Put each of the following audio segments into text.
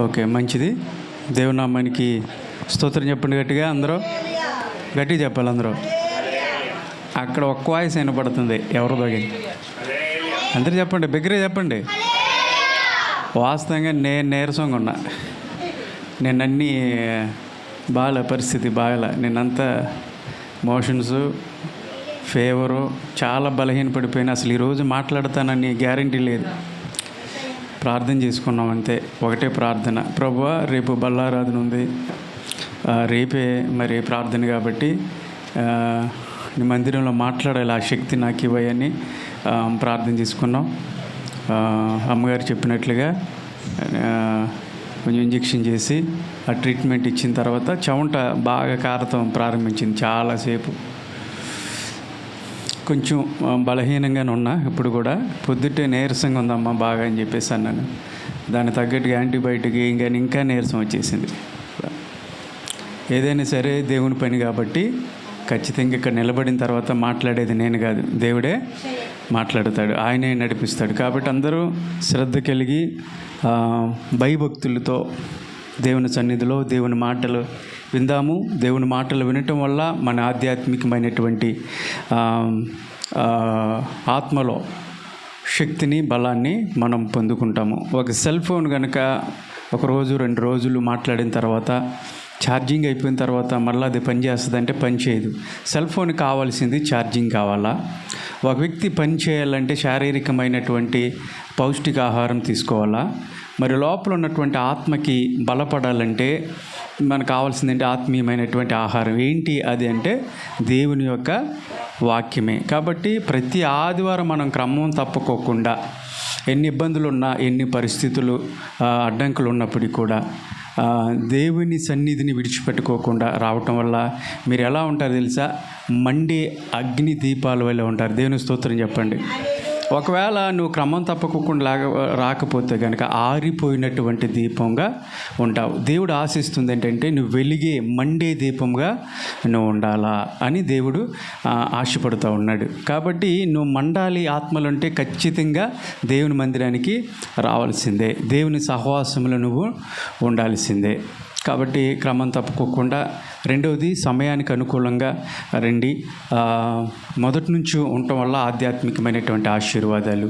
Okay, మంచిది. దేవుని నామానికి స్తోత్రం చెప్పండి గట్టిగా. అందరూ గట్టిగా చెప్పాలి అందరూ. అక్కడ ఒక్క వాయిస్ వినపడుతుంది, ఎవరు బగి అందరూ చెప్పండి, బిగ్గరే చెప్పండి. వాస్తవంగా నేను నీరసంగా ఉన్నా. అన్నీ బాగా పరిస్థితి బాగా, నేనంతా మోషన్స్, ఫీవరు, చాలా బలహీన పడిపోయినా. అసలు ఈరోజు మాట్లాడతానని గ్యారంటీ లేదు. ప్రార్థన చేసుకున్నాం అంతే, ఒకటే ప్రార్థన. ప్రభువా, రేపు బల్లారాధన ఉంది, రేపే మరి ప్రార్థన కాబట్టి నీ మందిరంలో మాట్లాడాలి, ఆ శక్తి నాకు ఇవ్వని ప్రార్థన చేసుకున్నాం. అమ్మగారు చెప్పినట్లుగా కొంచెం ఇంజెక్షన్ చేసి ఆ ట్రీట్మెంట్ ఇచ్చిన తర్వాత చెమట బాగా కారతం ప్రారంభించింది. చాలాసేపు కొంచెం బలహీనంగానే ఉన్నా. ఇప్పుడు కూడా పొద్దుటే నీరసంగా ఉందమ్మా బాగా అని చెప్పేసి అన్నాను. దానికి తగ్గట్టుగా యాంటీబయాటిక్ ఇంకా నీరసం వచ్చేసింది. ఏదైనా సరే దేవుని పని కాబట్టి ఖచ్చితంగా ఇక్కడ నిలబడిన తర్వాత మాట్లాడేది నేను కాదు, దేవుడే మాట్లాడతాడు, ఆయనే నడిపిస్తాడు. కాబట్టి అందరూ శ్రద్ధ కలిగి భయభక్తులతో దేవుని సన్నిధిలో దేవుని మాటలు విందాము. దేవుని మాటలు వినటం వల్ల మన ఆధ్యాత్మికమైనటువంటి ఆత్మలో శక్తిని, బలాన్ని మనం పొందుకుంటాము. ఒక సెల్ ఫోన్ కనుక ఒక రోజు 2 రోజులు మాట్లాడిన తర్వాత ఛార్జింగ్ అయిపోయిన తర్వాత మళ్ళీ అది పని చేస్తుందంటే పని చేయదు. సెల్ ఫోన్ కావాల్సింది ఛార్జింగ్ కావాలా? ఒక వ్యక్తి పని చేయాలంటే శారీరకమైనటువంటి పౌష్టికాహారం తీసుకోవాలా? మరి లోపల ఉన్నటువంటి ఆత్మకి బలపడాలంటే మనకు కావాల్సిందంటే ఆత్మీయమైనటువంటి ఆహారం. ఏంటి అది అంటే దేవుని యొక్క వాక్యమే. కాబట్టి ప్రతి ఆదివారం మనం క్రమం తప్పుకోకుండా, ఎన్ని ఇబ్బందులు ఉన్నా, ఎన్ని పరిస్థితులు అడ్డంకులు ఉన్నప్పటికీ కూడా దేవుని సన్నిధిని విడిచిపెట్టుకోకుండా రావటం వల్ల మీరు ఎలా ఉంటారు తెలుసా? మండే అగ్ని దీపాల వల్ల ఉంటారు. దేవుని స్తోత్రం చెప్పండి. ఒకవేళ నువ్వు క్రమం తప్పకుండా రాకపోతే కనుక ఆరిపోయినటువంటి దీపంగా ఉంటావు. దేవుడు ఆశిస్తుంది ఏంటంటే నువ్వు వెలిగే మండే దీపంగా నువ్వు ఉండాలా అని దేవుడు ఆశపడుతూ ఉన్నాడు. కాబట్టి నువ్వు మండాలి ఆత్మలు అంటే ఖచ్చితంగా దేవుని మందిరానికి రావాల్సిందే, దేవుని సహవాసంలో నువ్వు ఉండాల్సిందే. కాబట్టి క్రమం తప్పుకోకుండా. రెండవది, సమయానికి అనుకూలంగా రండి. మొదటి నుంచి ఉండటం వల్ల ఆధ్యాత్మికమైనటువంటి ఆశీర్వాదాలు,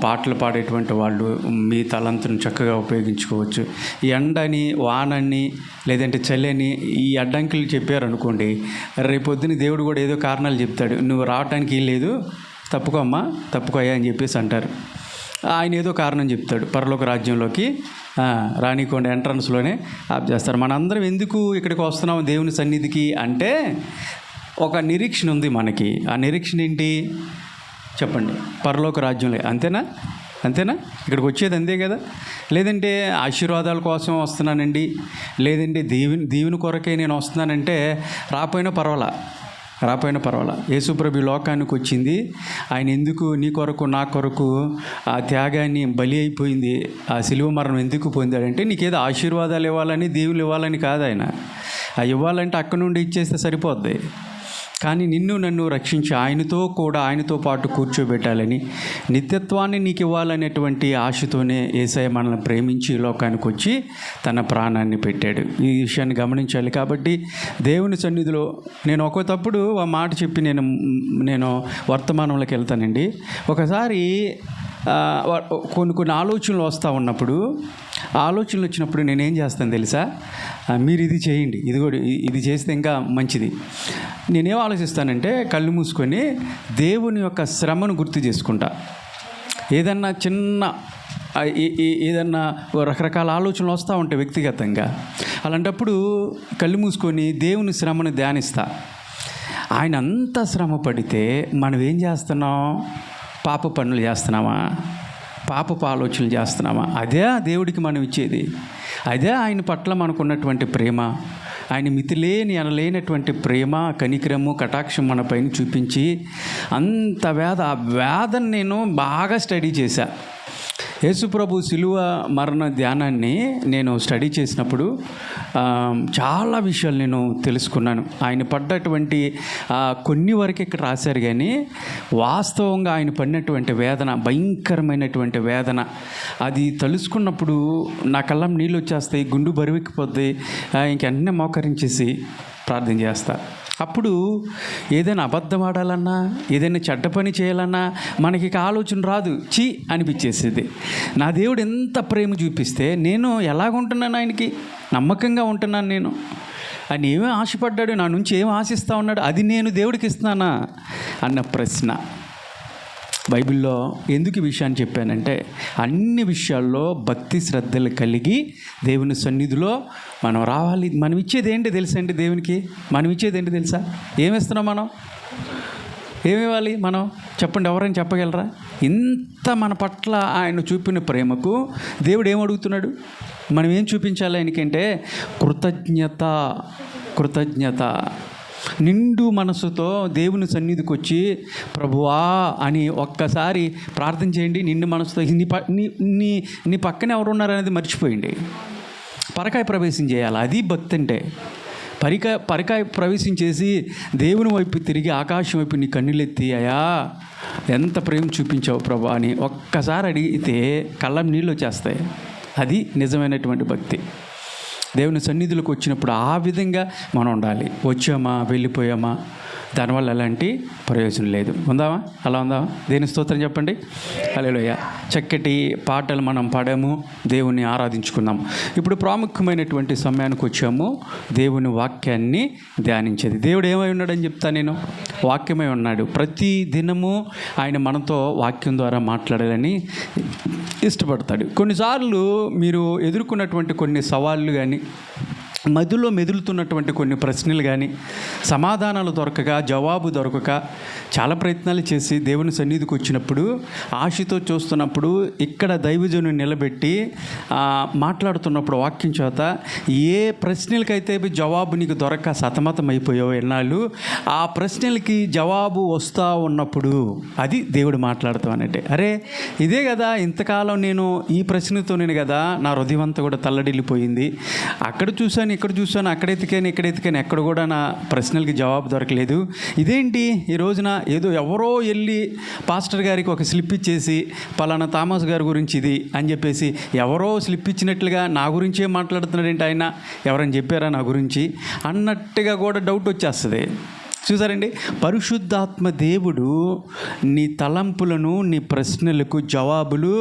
పాటలు పాడేటువంటి వాళ్ళు మీ తలంతును చక్కగా ఉపయోగించుకోవచ్చు. ఈ ఎండని, వానని, లేదంటే చలిని, ఈ అడ్డంకులు చెప్పారనుకోండి, రేపొద్దున దేవుడు కూడా ఏదో కారణాలు చెప్తాడు. నువ్వు రావటానికి లేదు, తప్పుకో అమ్మా, తప్పుకోయా అని చెప్పేసి అంటారు. ఆయన ఏదో కారణం చెప్తాడు, పరలోక రాజ్యంలోకి రానికోండి, ఎంట్రన్స్లోనే ఆఫ్ చేస్తారు. మనందరం ఎందుకు ఇక్కడికి వస్తున్నాం దేవుని సన్నిధికి అంటే ఒక నిరీక్షణ ఉంది మనకి. ఆ నిరీక్షణ ఏంటి చెప్పండి? పరలోక రాజ్యంలో. అంతేనా? ఇక్కడికి వచ్చేది అంతే కదా? లేదంటే ఆశీర్వాదాల కోసం వస్తున్నానండి, లేదంటే దీవుని కొరకే నేను వస్తున్నానంటే రాపోయినా పర్వాలా. యేసుప్రభు లోకానికి వచ్చింది, ఆయన ఎందుకు నీ కొరకు నా కొరకు ఆ త్యాగాన్ని బలి అయిపోయింది, ఆ శిలువ మరణం ఎందుకు పొందాడంటే నీకేదో ఆశీర్వాదాలు ఇవ్వాలని, దీవులు ఇవ్వాలని కాదు. ఆయన ఇవ్వాలంటే అక్కడి నుండి ఇచ్చేస్తే సరిపోద్ది. కానీ నిన్ను నన్ను రక్షించి ఆయనతో పాటు కూర్చోబెట్టాలని, నిత్యత్వాన్ని నీకు ఇవ్వాలనేటువంటి ఆశతోనే యేసయ్య మనల్ని ప్రేమించి లోకానికి వచ్చి తన ప్రాణాన్ని పెట్టాడు. ఈ విషయాన్ని గమనించాలి. కాబట్టి దేవుని సన్నిధిలో నేను ఒకటప్పుడు ఆ మాట చెప్పి నేను వర్తమానంలోకి వెళ్తానండి. ఒకసారి కొన్ని ఆలోచనలు వస్తూ ఉన్నప్పుడు, ఆలోచనలు వచ్చినప్పుడు నేనేం చేస్తాను తెలుసా? మీరు ఇది చేయండి, ఇది కూడా ఇది చేస్తే ఇంకా మంచిది. నేనేం ఆలోచిస్తానంటే కళ్ళు మూసుకొని దేవుని యొక్క శ్రమను గుర్తు చేసుకుంటా. ఏదన్నా రకరకాల ఆలోచనలు వస్తూ ఉంటాయి వ్యక్తిగతంగా. అలాంటప్పుడు కళ్ళు మూసుకొని దేవుని శ్రమను ధ్యానిస్తా. ఆయన అంత శ్రమ పడితే మనం ఏం చేస్తున్నాం? పాప పనులు చేస్తున్నామా? పాపపు ఆలోచనలు చేస్తున్నామా? అదే దేవుడికి మనం ఇచ్చేది. అదే ఆయన పట్ల మనకున్నటువంటి ప్రేమ. ఆయన మితిలేని అనలేనటువంటి ప్రేమ, కనికరము, కటాక్షం మన పైన చూపించి అంత ఆ వేదన నేను బాగా స్టడీ చేశా. యేసుప్రభు శిలువ మరణ ధ్యానాన్ని నేను స్టడీ చేసినప్పుడు చాలా విషయాలు నేను తెలుసుకున్నాను. ఆయన పడ్డటువంటి కొన్ని వరకు ఇక్కడ రాశారు, కానీ వాస్తవంగా ఆయన పడినటువంటి వేదన, భయంకరమైనటువంటి వేదన, అది తలుసుకున్నప్పుడు నా కళ్ళం నీళ్ళు వచ్చేస్తాయి, గుండు బరువెక్కిపోద్ది. ఇంకెన్నే మోకరించేసి ప్రార్థన చేస్తా. అప్పుడు ఏదైనా అబద్ధం ఆడాలన్నా, ఏదైనా చెడ్డ పని చేయాలన్నా మనకి ఆలోచన రాదు, చీ అనిపించేసేది. నా దేవుడు ఎంత ప్రేమ చూపిస్తే నేను ఎలాగుంటున్నాను, ఆయనకి నమ్మకంగా ఉంటున్నాను నేను. ఆయన ఏమేమి ఆశపడ్డాడు, నా నుంచి ఏం ఆశిస్తూ ఉన్నాడు, అది నేను దేవుడికి ఇస్తున్నానా అన్న ప్రశ్న. బైబిల్లో ఎందుకు ఈ విషయాన్ని చెప్పానంటే, అన్ని విషయాల్లో భక్తి శ్రద్ధలు కలిగి దేవుని సన్నిధిలో మనం రావాలి. మనం ఇచ్చేది ఏంటి తెలుసా అండి దేవునికి? మనం ఇచ్చేది ఏంటి తెలుసా? ఏమిస్తున్నాం మనం? ఏమివ్వాలి మనం? చెప్పండి, ఎవరైనా చెప్పగలరా? ఇంత మన పట్ల ఆయన చూపిన ప్రేమకు దేవుడు ఏమడుగుతున్నాడు? మనం ఏం చూపించాలి ఆయనకంటే కృతజ్ఞత. నిండు మనసుతో దేవుని సన్నిధికి వచ్చి ప్రభువా అని ఒక్కసారి ప్రార్థన చేయండి. నిండు మనసుతో నీ పక్కన ఎవరున్నారు అనేది మర్చిపోయింది. పరకాయ ప్రవేశం చేయాలి, అది భక్తి అంటే. పరకాయ ప్రవేశం చేసి దేవుని వైపు తిరిగి ఆకాశం వైపు నీ కన్నులెత్తి, అయ్యా ఎంత ప్రేమ చూపించావు ప్రభు అని ఒక్కసారి అడిగితే కళ్ళం నీళ్ళు వచ్చేస్తాయి. అది నిజమైనటువంటి భక్తి. దేవుని సన్నిధులకు వచ్చినప్పుడు ఆ విధంగా మనం ఉండాలి. వచ్చామా, వెళ్ళిపోయామా, దానివల్ల ఎలాంటి ప్రయోజనం లేదు. ఉందామా? అలా ఉందామా? దేని స్తోత్రం చెప్పండి. హల్లెలూయా. చక్కటి పాటలు మనం పాడాము, దేవుని ఆరాధించుకున్నాం. ఇప్పుడు ప్రాముఖ్యమైనటువంటి సమయానికి వచ్చాము, దేవుని వాక్యాన్ని ధ్యానించేది. దేవుడు ఏమై ఉన్నాడని చెప్తా నేను? వాక్యమై ఉన్నాడు. ప్రతి దినము ఆయన మనతో వాక్యం ద్వారా మాట్లాడాలని ఇష్టపడతాడు. కొన్నిసార్లు మీరు ఎదుర్కొన్నటువంటి కొన్ని సవాళ్ళు కానీ, మధ్యలో మెదులుతున్నటువంటి కొన్ని ప్రశ్నలు కానీ, సమాధానాలు దొరకక, జవాబు దొరకక చాలా ప్రయత్నాలు చేసి దేవుని సన్నిధికి వచ్చినప్పుడు, ఆశతో చూస్తున్నప్పుడు, ఇక్కడ దైవజనుని నిలబెట్టి మాట్లాడుతున్నప్పుడు వాక్యం చేత ఏ ప్రశ్నలకైతే జవాబు నీకు దొరక సతమతం అయిపోయావు ఎన్నాళ్ళు, ఆ ప్రశ్నలకి జవాబు వస్తూ ఉన్నప్పుడు అది దేవుడు మాట్లాడుతాం అన్నట్టే. అరే ఇదే కదా ఇంతకాలం నేను ఈ ప్రశ్నతోనే కదా నా హృదయం అంతా కూడా తల్లడిల్లిపోయింది. అక్కడ చూశాను, ఇక్కడ చూశాను, అక్కడ ఎతికాను, ఎక్కడ కూడా నా ప్రశ్నలకి జవాబు దొరకలేదు. ఇదేంటి ఈ రోజున ఏదో ఎవరో వెళ్ళి పాస్టర్ గారికి ఒక స్లిప్ ఇచ్చేసి పలానా థామస్ గారి గురించి ఇది అని చెప్పేసి ఎవరో స్లిప్ ఇచ్చినట్లుగా నా గురించే మాట్లాడుతున్నాడు ఏంటి ఆయన, ఎవరైనా చెప్పారా నా గురించి అన్నట్టుగా కూడా డౌట్ వచ్చేస్తుంది. చూసారండి, పరిశుద్ధాత్మ దేవుడు నీ తలంపులను, నీ ప్రశ్నలకు జవాబులు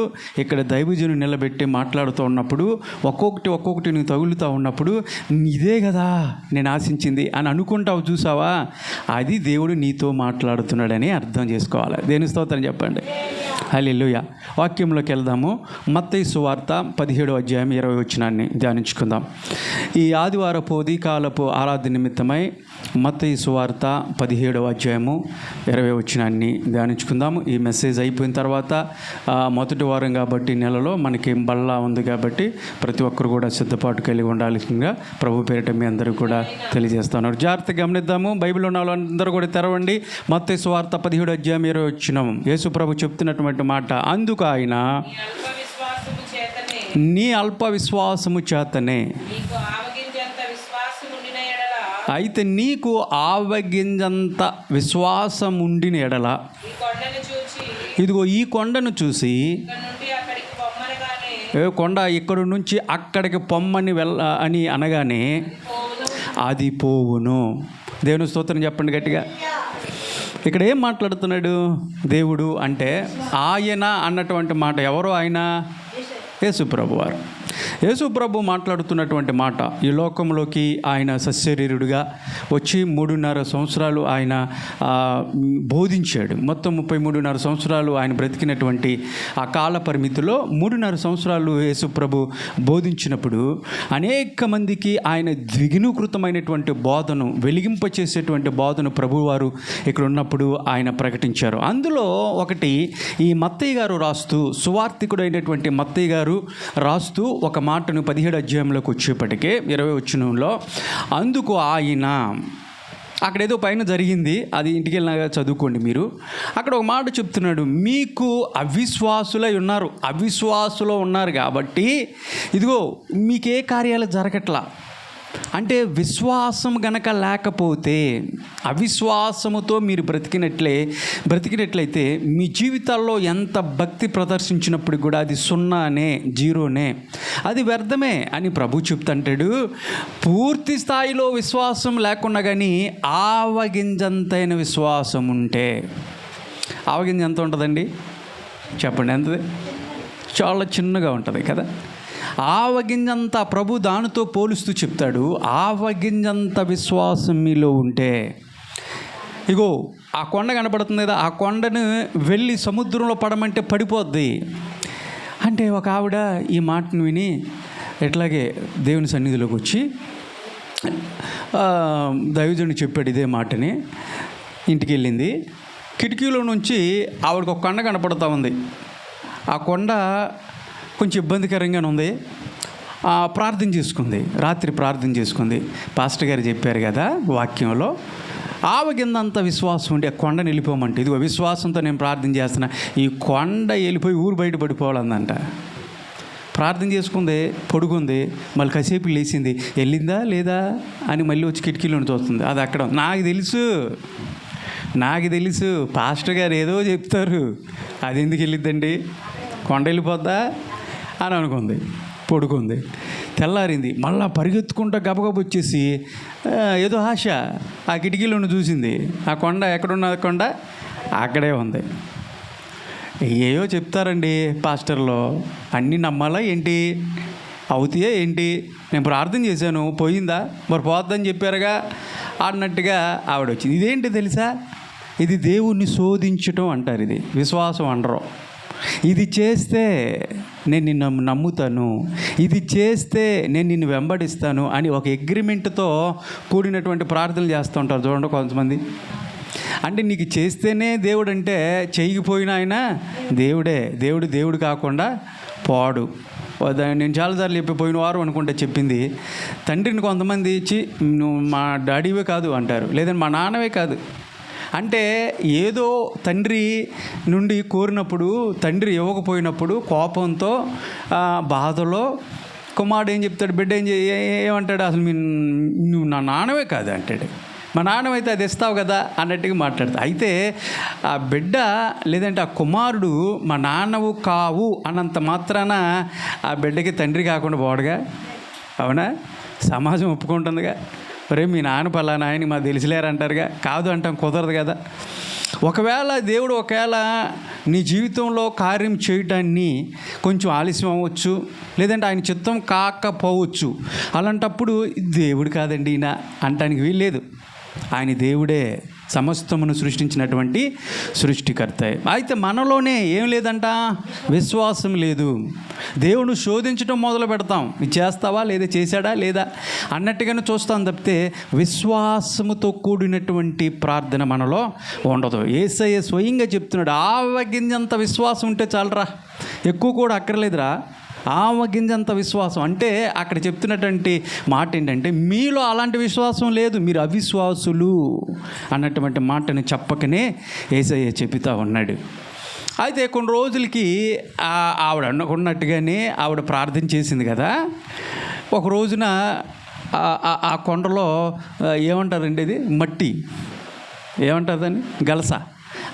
ఇక్కడ దైవజను నిలబెట్టి మాట్లాడుతూ ఉన్నప్పుడు ఒక్కొక్కటి నువ్వు తగులుతూ ఉన్నప్పుడు ఇదే కదా నేను ఆశించింది అని అనుకుంటావు. చూసావా, అది దేవుడు నీతో మాట్లాడుతున్నాడని అర్థం చేసుకోవాలి. దేని స్తోత్రం చెప్పండి. హల్లెలూయా. వాక్యంలోకి వెళ్దాము. మత్తయి సువార్త 17వ అధ్యాయం 20వ వచనాన్ని ధ్యానించుకుందాం. ఈ ఆదివారపు ఉదయకాలపు ఆరాధన నిమిత్తమై మత్తయి సువార్త 17వ అధ్యాయము 20వ వచనాన్ని ధ్యానించుకుందాము. ఈ మెసేజ్ అయిపోయిన తర్వాత మొదటి వారం కాబట్టి నెలలో మనకి బల్ల ఉంది కాబట్టి ప్రతి ఒక్కరు కూడా సిద్ధపాటు కలిగి ఉండాల్సిందిగా ప్రభు పేరిట మీ అందరూ కూడా తెలియజేస్తున్నారు. జాగ్రత్తగా గమనిద్దాము. బైబిల్ ఉన్న వాళ్ళందరూ కూడా తెరవండి. మత్తయి సువార్త 17వ అధ్యాయం 20వ వచనం. యేసు ప్రభు చెప్తున్నటువంటి మాట, అందుకు ఆయన నీ అల్ప విశ్వాసము చేతనే, అయితే నీకు ఆవగింజంత విశ్వాసం ఉండిన ఎడల, ఇదిగో ఈ కొండను చూసి, కొండ ఇక్కడి నుంచి అక్కడికి పొమ్మని అని అనగానే అది పోవును. దేవుని స్తోత్రం చెప్పండి గట్టిగా. ఇక్కడ ఏం మాట్లాడుతున్నాడు దేవుడు అంటే, ఆయన అన్నటువంటి మాట ఎవరో ఆయన యేసుప్రభు వారు. యేసుప్రభు మాట్లాడుతున్నటువంటి మాట, ఈ లోకంలోకి ఆయన సశరీరుడిగా వచ్చి 3.5 సంవత్సరాలు ఆయన బోధించాడు. మొత్తం 33.5 సంవత్సరాలు ఆయన బ్రతికినటువంటి ఆ కాల పరిమితిలో 3.5 సంవత్సరాలు యేసుప్రభు బోధించినప్పుడు అనేక మందికి ఆయన ద్విగుణీకృతమైనటువంటి బోధను, వెలిగింపచేసేటువంటి బోధను ప్రభువారు ఇక్కడ ఉన్నప్పుడు ఆయన ప్రకటించారు. అందులో ఒకటి ఈ మత్తయి గారు రాస్తూ, సువార్తికుడు అయినటువంటి మత్తయి గారు రాస్తూ ఒక మాటను 17వ అధ్యాయంలోకి వచ్చేప్పటికే 20వ వచనంలో, అందుకు ఆయన అక్కడ ఏదో పైన జరిగింది, అది ఇంటికి వెళ్ళినాక చదువుకోండి మీరు. అక్కడ ఒక మాట చెప్తున్నాడు, మీకు అవిశ్వాసులై ఉన్నారు, అవిశ్వాసులో ఉన్నారు కాబట్టి ఇదిగో మీకే కార్యాలు జరగట్లా. అంటే విశ్వాసం గనక లేకపోతే, అవిశ్వాసముతో మీరు బ్రతికినట్లయితే మీ జీవితాల్లో ఎంత భక్తి ప్రదర్శించినప్పుడు కూడా అది సున్నానే, జీరోనే, అది వ్యర్థమే అని ప్రభు చెప్తుంటాడు. పూర్తి స్థాయిలో విశ్వాసం లేకుండా కానీ ఆవగింజంతైన విశ్వాసం ఉంటే, ఆవగింజ ఎంత ఉంటుందండి చెప్పండి, ఎంతది? చాలా చిన్నగా ఉంటుంది కదా. ఆవగింజంత ప్రభు దానితో పోలుస్తూ చెప్తాడు, ఆవగింజంత విశ్వాసం మీలో ఉంటే, ఇగో ఆ కొండ కనపడుతుంది కదా, ఆ కొండను వెళ్ళి సముద్రంలో పడమంటే పడిపోద్ది. అంటే ఒక ఆవిడ ఈ మాటను విని ఎట్లాగే దేవుని సన్నిధిలోకి వచ్చి దైవజనుడు చెప్పాడు ఇదే మాటని, ఇంటికి వెళ్ళింది. కిటికీలో నుంచి ఆవిడకు ఒక కొండ కనపడుతూ ఉంది. ఆ కొండ కొంచెం ఇబ్బందికరంగానే ఉంది. ప్రార్థన చేసుకుంది, రాత్రి ప్రార్థన చేసుకుంది. పాస్టర్ గారు చెప్పారు కదా వాక్యంలో, ఆవగిందంత విశ్వాసం ఉంటే ఆ కొండని వెళ్ళిపోమంటే, ఇదిగో విశ్వాసంతో నేను ప్రార్థన చేస్తున్నా, ఈ కొండ వెళ్ళిపోయి ఊరు బయట పడిపోవాలందంట. ప్రార్థన చేసుకుంది, పడుకుంది, మళ్ళీ కాసేపు లేచింది, వెళ్ళిందా లేదా అని మళ్ళీ వచ్చి కిటికీలో చూస్తుంది. అది అక్కడ నాకు తెలుసు పాస్టర్ గారు ఏదో చెప్తారు, అది ఎందుకు వెళ్ళిద్దండి, కొండ వెళ్ళిపోద్దా అని అనుకుంది, పడుకుంది. తెల్లారింది, మళ్ళా పరిగెత్తుకుంటా గబగబ వచ్చేసి ఏదో ఆశ ఆ కిటికీలోనే చూసింది. ఆ కొండ ఎక్కడున్న కొండ అక్కడే ఉంది. ఏయో చెప్తారండి పాస్టర్లో, అన్నీ నమ్మాలా ఏంటి, అవుతాయా ఏంటి, నేను ప్రార్థన చేశాను పోయిందా, మరి పోద్దని చెప్పారుగా అన్నట్టుగా ఆవిడ వచ్చింది. ఇదేంటి తెలుసా, ఇది దేవుణ్ణి శోధించటం అంటారు, ఇది విశ్వాసం అనరు. ఇది చేస్తే నేను నిన్ను నమ్ముతాను, ఇది చేస్తే నేను నిన్ను వెంబడిస్తాను అని ఒక అగ్రిమెంట్తో కూడినటువంటి ప్రార్థనలు చేస్తూ ఉంటారు చూడండి కొంతమంది. అంటే నీకు చేస్తేనే దేవుడు అంటే, చేయకపోయినా ఆయన దేవుడు కాకుండా పోడు. నేను చాలాసార్లు చెప్పి పోయిన వారం అనుకుంటే చెప్పింది, తండ్రిని కొంతమంది ఇచ్చి నువ్వు మా డాడీవే కాదు అంటారు, లేదంటే మా నాన్నవే కాదు అంటే, ఏదో తండ్రి నుండి కోరినప్పుడు తండ్రి ఇవ్వకపోయినప్పుడు కోపంతో బాధలో కుమారుడు ఏం చెప్తాడు, బిడ్డ ఏమంటాడు, అసలు నువ్వు నా నాన్నవే కాదు అంటాడు. మా నాన్నమైతే అది ఇస్తావు కదా అన్నట్టుగా మాట్లాడతాడు. అయితే ఆ బిడ్డ లేదంటే ఆ కుమారుడు మా నాన్నవు కావు అన్నంత మాత్రాన ఆ బిడ్డకి తండ్రి కాకుండా పోడుగా, అవునా? సమాజం ఒప్పుకుంటుందిగా, రే మీ నాన్న పలానా ఆయన మాకు తెలిసిలేరంటారుగా, కాదు అంటాం కుదరదు కదా. ఒకవేళ దేవుడు నీ జీవితంలో కార్యం చేయటాన్ని కొంచెం ఆలస్యం అవ్వచ్చు, లేదంటే ఆయన చిత్తం కాకపోవచ్చు. అలాంటప్పుడు దేవుడు కాదండి ఈయన అంటానికి వీల్లేదు. ఆయన దేవుడే, సమస్తమును సృష్టించినటువంటి సృష్టికర్త. అయితే మనలోనే ఏం లేదంట, విశ్వాసం లేదు. దేవుడు శోధించడం మొదలు పెడతాం, ఇది చేస్తావా లేదా, చేశాడా లేదా అన్నట్టుగానే చూస్తాం తప్పితే విశ్వాసముతో కూడినటువంటి ప్రార్థన మనలో ఉండదు. యేసయ్య స్వయంగా చెప్తున్నాడు, ఆవగింజంత విశ్వాసం ఉంటే చాలరా, ఎక్కువ కూడా అక్కర్లేదురా, ఆవగింజంత విశ్వాసం. అంటే అక్కడ చెప్తున్నటువంటి మాట ఏంటంటే, మీలో అలాంటి విశ్వాసం లేదు, మీరు అవిశ్వాసులు అన్నటువంటి మాటని చెప్పకనే యేసయ్య చెబుతా ఉన్నాడు. అయితే కొన్ని రోజులకి ఆవిడ అనుకున్నట్టుగానే ఆవిడ ప్రార్థన చేసింది కదా. ఒక రోజున ఆ కొండలో ఏమంటారండి, అది మట్టి ఏమంటారు దాన్ని, గలస.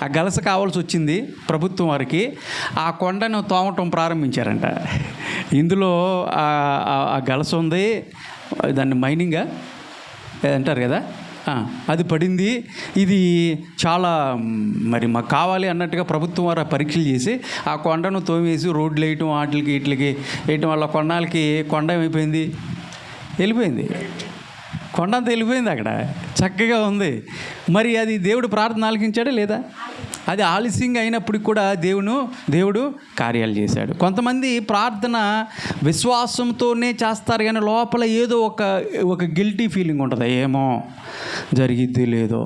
ఆ గలస కావాల్సి వచ్చింది ప్రభుత్వం వారికి. ఆ కొండను తోమటం ప్రారంభించారంట. ఇందులో ఆ గలస ఉంది, దాన్ని మైనింగా అంటారు కదా, అది పడింది. ఇది చాలా మరి మాకు కావాలి అన్నట్టుగా ప్రభుత్వం వారు పరీక్షలు చేసి ఆ కొండను తోమేసి రోడ్లు వేయటం, వీటికి వేయటం వల్ల కొండలకి కొండ ఏమైపోయింది, వెళ్ళిపోయింది. కొండ అంతా వెళ్ళిపోయింది, అక్కడ చక్కగా ఉంది. మరి అది దేవుడు ప్రార్థన ఆలకించాడా లేదా? అది ఆలస్యంగా అయినప్పటికి కూడా దేవుడు కార్యాలు చేశాడు. కొంతమంది ప్రార్థన విశ్వాసంతోనే చేస్తారు, కానీ లోపల ఏదో ఒక గిల్టీ ఫీలింగ్ ఉంటుంది. ఏమో జరిగిద్దో లేదో,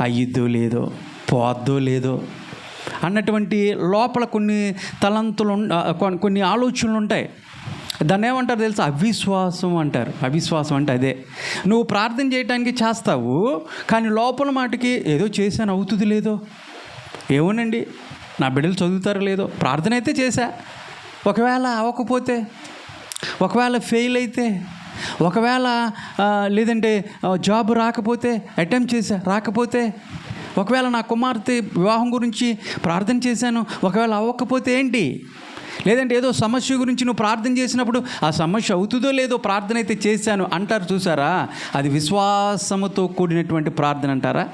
అయ్యిద్దో లేదో, పోద్దో లేదో అన్నటువంటి లోపల కొన్ని తలంతులు, కొన్ని ఆలోచనలు ఉంటాయి. దాన్ని ఏమంటారు తెలుసా? అవిశ్వాసం అంటారు. అవిశ్వాసం అంటే అదే, నువ్వు ప్రార్థన చేయడానికి చేస్తావు, కానీ లోపల మాటికి ఏదో చేశాను, అవుతుంది లేదో, ఏమోనండి నా బిడ్డలు చదువుతారో లేదో, ప్రార్థన అయితే చేశా, ఒకవేళ అవ్వకపోతే, ఒకవేళ ఫెయిల్ అయితే, ఒకవేళ లేదంటే జాబ్ రాకపోతే, అటెంప్ట్ చేశా రాకపోతే, ఒకవేళ నా కుమార్తె వివాహం గురించి ప్రార్థన చేశాను, ఒకవేళ అవ్వకపోతే ఏంటి, లేదంటే ఏదో సమస్య గురించి నువ్వు ప్రార్థన చేసినప్పుడు ఆ సమస్య అవుతుందో లేదో, ప్రార్థన అయితే చేశాను అంటారు చూసారా, అది విశ్వాసముతో కూడినటువంటి ప్రార్థన అంటారా?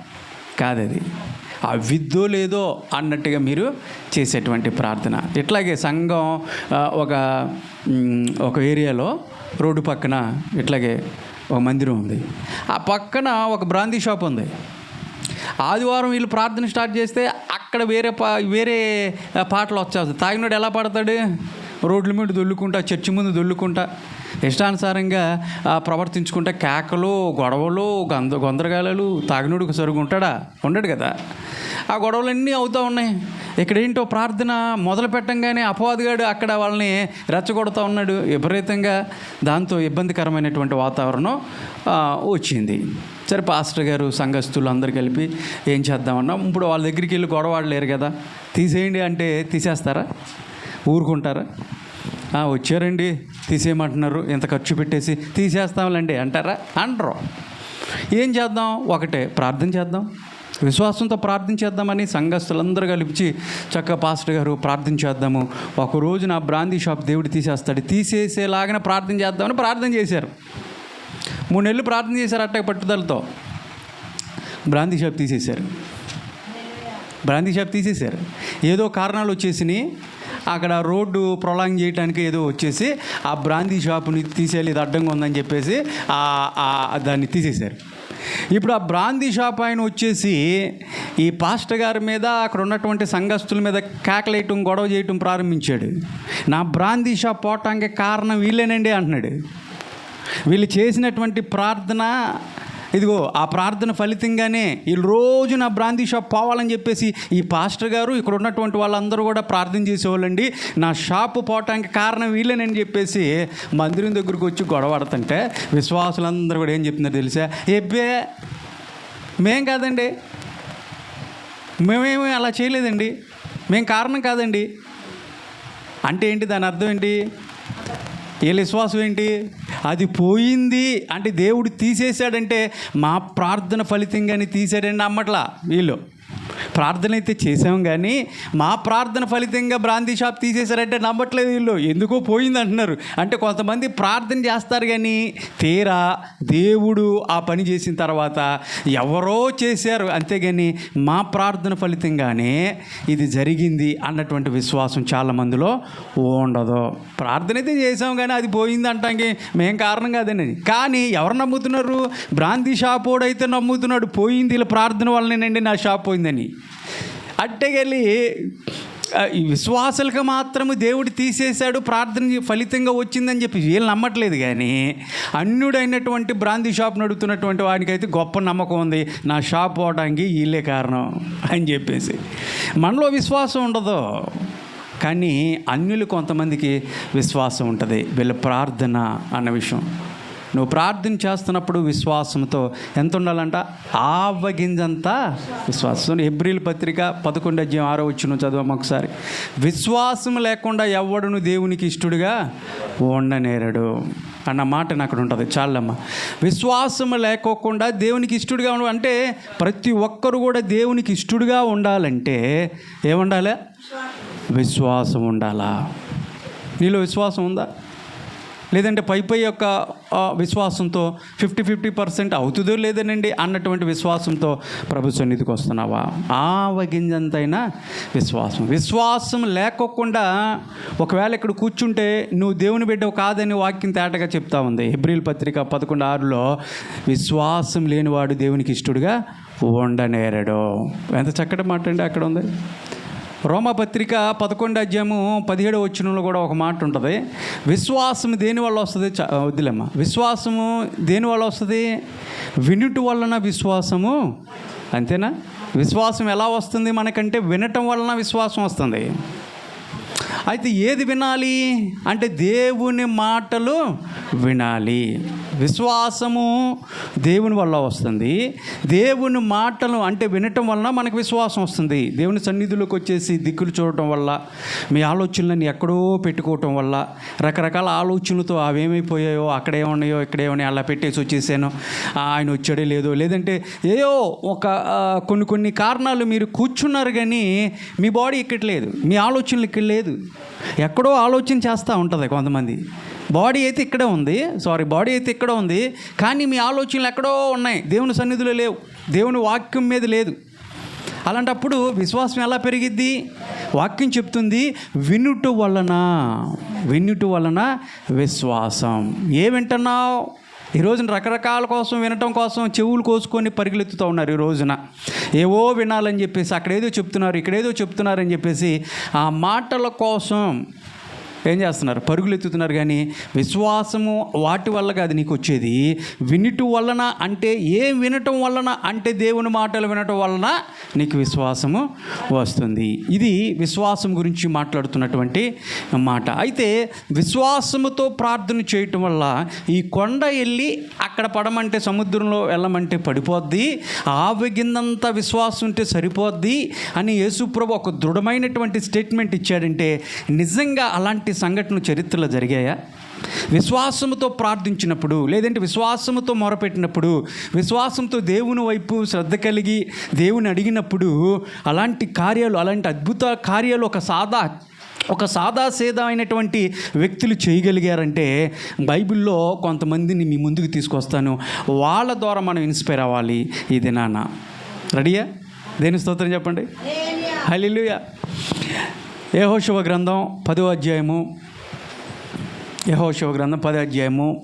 కాదది అవిద్దో లేదో అన్నట్టుగా మీరు చేసేటువంటి ప్రార్థన. ఇట్లాగే సంఘం ఒక ఏరియాలో రోడ్డు పక్కన ఇట్లాగే ఒక మందిరం ఉంది, ఆ పక్కన ఒక బ్రాందీ షాప్ ఉంది. ఆదివారం వీళ్ళు ప్రార్థన స్టార్ట్ చేస్తే అక్కడ వేరే పాటలు వచ్చేస్తాయి. తాగినోడు ఎలా పాడతాడు? రోడ్ల మీద దొల్లుకుంటా, చర్చి ముందు దొల్లుకుంటా, ఇష్టానుసారంగా ప్రవర్తించుకుంటా, కేకలు, గొడవలు, గొందరగాలు. తాగినోడు సరిగా ఉండడు కదా. ఆ గొడవలన్నీ అవుతూ ఉన్నాయి. ఇక్కడేంటో ప్రార్థన మొదలు పెట్టంగానే అపవాదిగాడు అక్కడ వాళ్ళని రెచ్చగొడుతూ ఉన్నాడు విపరీతంగా. దాంతో ఇబ్బందికరమైనటువంటి వాతావరణం వచ్చింది. సరే, పాస్టర్ గారు సంఘస్థులు అందరు కలిపి ఏం చేద్దామన్నా, ఇప్పుడు వాళ్ళ దగ్గరికి వెళ్ళి గొడవడలేరు కదా, తీసేయండి అంటే తీసేస్తారా? ఊరుకుంటారా? వచ్చారండి తీసేయమంటున్నారు, ఇంత ఖర్చు పెట్టేసి తీసేస్తాంలేండి అంటారా? అనరు. ఏం చేద్దాం? ఒకటే, ప్రార్థన చేద్దాం, విశ్వాసంతో ప్రార్థన చేద్దామని సంఘస్థులందరూ కలిపి చక్కగా పాస్టర్ గారు ప్రార్థన చేద్దాము, ఒకరోజు నా బ్రాందీ షాప్ దేవుడు తీసేస్తాడు, తీసేసేలాగానే ప్రార్థన చేద్దామని ప్రార్థన చేశారు. 3 నెలలు ప్రార్థన చేశారు అట్ట పట్టుదలతో. బ్రాందీ షాప్ తీసేశారు. ఏదో కారణాలు వచ్చేసినాయి, అక్కడ రోడ్డు ప్రొలాంగ్ చేయడానికి ఏదో వచ్చేసి ఆ బ్రాందీ షాపుని తీసేయాలి, ఇది అడ్డంగా ఉందని చెప్పేసి దాన్ని తీసేశారు. ఇప్పుడు ఆ బ్రాందీ షాప్ ఆయన వచ్చేసి ఈ పాస్టర్ గారి మీద, అక్కడ ఉన్నటువంటి సంఘస్థుల మీద కేకలేయటం, గొడవ చేయటం ప్రారంభించాడు. నా బ్రాందీ షాప్ పోవటానికి కారణం వీళ్ళేనండి అంటున్నాడు. వీళ్ళు చేసినటువంటి ప్రార్థన ఇదిగో, ఆ ప్రార్థన ఫలితంగానే వీళ్ళు రోజు నా బ్రాందీ షాప్ పోవాలని చెప్పేసి ఈ పాస్టర్ గారు, ఇక్కడ ఉన్నటువంటి వాళ్ళందరూ కూడా ప్రార్థన చేసేవాళ్ళండి. నా షాపు పోవటానికి కారణం వీళ్ళేనని చెప్పేసి మందిరం దగ్గరికి వచ్చి గొడవడుతుంటే విశ్వాసులందరూ కూడా ఏం చెప్తున్నారు తెలుసా? ఎబ్బే, మేం కాదండి, మేమేమీ అలా చేయలేదండి, మేం కారణం కాదండి. అంటే ఏంటి? దాని అర్థం ఏంటి? వీళ్ళ విశ్వాసం ఏంటి? అది పోయింది అంటే దేవుడు తీసేశాడంటే మా ప్రార్థన ఫలితంగానే తీసాడండి అమ్మట్లా. వీళ్ళు ప్రార్థన అయితే చేసాం కానీ మా ప్రార్థన ఫలితంగా బ్రాందీ షాప్ తీసేశారంటే నమ్మట్లేదు వీళ్ళు. ఎందుకో పోయింది అంటున్నారు. అంటే కొంతమంది ప్రార్థన చేస్తారు కానీ తీరా దేవుడు ఆ పని చేసిన తర్వాత ఎవరో చేశారు, అంతేగాని మా ప్రార్థన ఫలితంగానే ఇది జరిగింది అన్నటువంటి విశ్వాసం చాలామందిలో ఉండదు. ప్రార్థన అయితే చేసాం కానీ అది పోయింది అంటానికి మేం కారణం కాదని. కానీ ఎవరు నమ్ముతున్నారు? బ్రాందీ షాప్ వాడైతే నమ్ముతున్నాడు, పోయింది వీళ్ళ ప్రార్థన వల్లనేనండి నా షాప్ పోయిందని. అట్టెగలి ఈ విశ్వాసులకు మాత్రము దేవుడు తీసేశాడు, ప్రార్థన ఫలితంగా వచ్చిందని చెప్పి వీళ్ళు నమ్మట్లేదు. కానీ అన్యుడైనటువంటి బ్రాందీ షాప్ నడుపుతున్నటువంటి వాడికైతే గొప్ప నమ్మకం ఉంది, నా షాప్ పోవడానికి వీళ్ళే కారణం అని చెప్పేసి. మనలో విశ్వాసం ఉండదు, కానీ అన్యులు కొంతమందికి విశ్వాసం ఉంటుంది. వీళ్ళ ప్రార్థన అన్న విషయం. నువ్వు ప్రార్థన చేస్తున్నప్పుడు విశ్వాసంతో ఎంత ఉండాలంట? ఆవగింజంతా విశ్వాసం. హెబ్రీల పత్రిక 11:6 చదవము ఒకసారి. విశ్వాసం లేకుండా ఎవడును దేవునికి ఇష్టడుగా ఉండనేరడు అన్న మాట అక్కడ ఉంటుంది. చాలమ్మా, విశ్వాసం లేకోకుండా దేవునికి ఇష్టడుగా అంటే ప్రతి ఒక్కరు కూడా దేవునికి ఇష్టడుగా ఉండాలంటే ఏముండాలి? విశ్వాసం ఉండాలా? నీలో విశ్వాసం ఉందా? లేదంటే పై యొక్క విశ్వాసంతో 50% అవుతుందో లేదనండి అన్నటువంటి విశ్వాసంతో ప్రభు సన్నిధికి వస్తున్నావా? ఆవగింజంతైనా విశ్వాసం లేకోకుండా ఒకవేళ ఇక్కడ కూర్చుంటే నువ్వు దేవుని బిడ్డవు కాదని వాక్యం తేటగా చెప్తా ఉంది. హెబ్రీల పత్రిక 11:6 విశ్వాసం లేనివాడు దేవునికి ఇష్టడుగా ఉండనేరడు. ఎంత చక్కటి మాట అండి అక్కడ ఉంది. రోమాపత్రిక 11:17 కూడా ఒక మాట ఉంటుంది. విశ్వాసం దేని వల్ల వస్తుంది? వద్దులేమ్మా. విశ్వాసము దేని వల్ల వస్తుంది? వినుట వలన విశ్వాసము. అంతేనా? విశ్వాసం ఎలా వస్తుంది మనకంటే వినటం వలన విశ్వాసం వస్తుంది. అయితే ఏది వినాలి అంటే దేవుని మాటలు వినాలి. విశ్వాసము దేవుని వల్ల వస్తుంది. దేవుని మాటలు అంటే వినటం వలన మనకు విశ్వాసం వస్తుంది. దేవుని సన్నిధిలోకి వచ్చేసి దిక్కులు చూడటం వల్ల, మీ ఆలోచనలన్నీ ఎక్కడో పెట్టుకోవటం వల్ల, రకరకాల ఆలోచనలతో అవేమైపోయాయో, అక్కడేమున్నాయో ఇక్కడేమన్నాయో అలా పెట్టేసి వచ్చేసాను, ఆయన వచ్చాడే లేదో, లేదంటే ఏయో ఒక కొన్ని కారణాలు మీరు కూర్చున్నారు కానీ మీ బాడీ ఇక్కడ లేదు, మీ ఆలోచనలు ఇక్కడ లేదు. ఎక్కడో ఆలోచన చేస్తూ ఉంటుంది కొంతమంది. బాడీ అయితే ఇక్కడే ఉంది, కానీ మీ ఆలోచనలు ఎక్కడో ఉన్నాయి, దేవుని సన్నిధిలో లేవు, దేవుని వాక్యం మీద లేదు. అలాంటప్పుడు విశ్వాసం ఎలా పెరిగిద్ది? వాక్యం చెప్తుంది, వినుట వలన విశ్వాసం. ఏ వింటున్నావు? ఈ రోజున రకరకాల కోసం వినటం కోసం చెవులు కోసుకొని పరిగెత్తుతూ ఉన్నారు. ఈ రోజున ఏవో వినాలని చెప్పేసి అక్కడేదో చెప్తున్నారు, ఇక్కడేదో చెప్తున్నారని చెప్పేసి ఆ మాటల కోసం ఏం చేస్తున్నారు? పరుగులు ఎత్తుతున్నారు. కానీ విశ్వాసము వాటి వల్ల కాదు నీకు వచ్చేది, వినుట వలన. అంటే ఏం వినటం వలన అంటే దేవుని మాటలు వినటం వలన నీకు విశ్వాసము వస్తుంది. ఇది విశ్వాసం గురించి మాట్లాడుతున్నటువంటి మాట. అయితే విశ్వాసముతో ప్రార్థన చేయటం వల్ల ఈ కొండ వెళ్ళి అక్కడ పడమంటే, సముద్రంలో వెళ్ళమంటే పడిపోద్ది, ఆవగిందంతా విశ్వాసం ఉంటే సరిపోద్ది అని యేసుప్రభు ఒక దృఢమైనటువంటి స్టేట్మెంట్ ఇచ్చాడంటే, నిజంగా అలాంటి సంఘటనలు చరిత్రలో జరిగాయా? విశ్వాసముతో ప్రార్థించినప్పుడు, లేదంటే విశ్వాసముతో మొరపెట్టినప్పుడు, విశ్వాసంతో దేవుని వైపు శ్రద్ధ కలిగి దేవుని అడిగినప్పుడు అలాంటి అద్భుత కార్యాలు ఒక సాదాసీదా అయినటువంటి వ్యక్తులు చేయగలిగారంటే, బైబిల్లో కొంతమందిని మీ ముందుకు తీసుకొస్తాను. వాళ్ళ ద్వారా మనం ఇన్స్పైర్ అవ్వాలి. ఇది నాన్న రెడీయా? దేని స్తోత్రం చెప్పండి. హల్లెలూయా. యెహోషువ గ్రంథం 10వ అధ్యాయము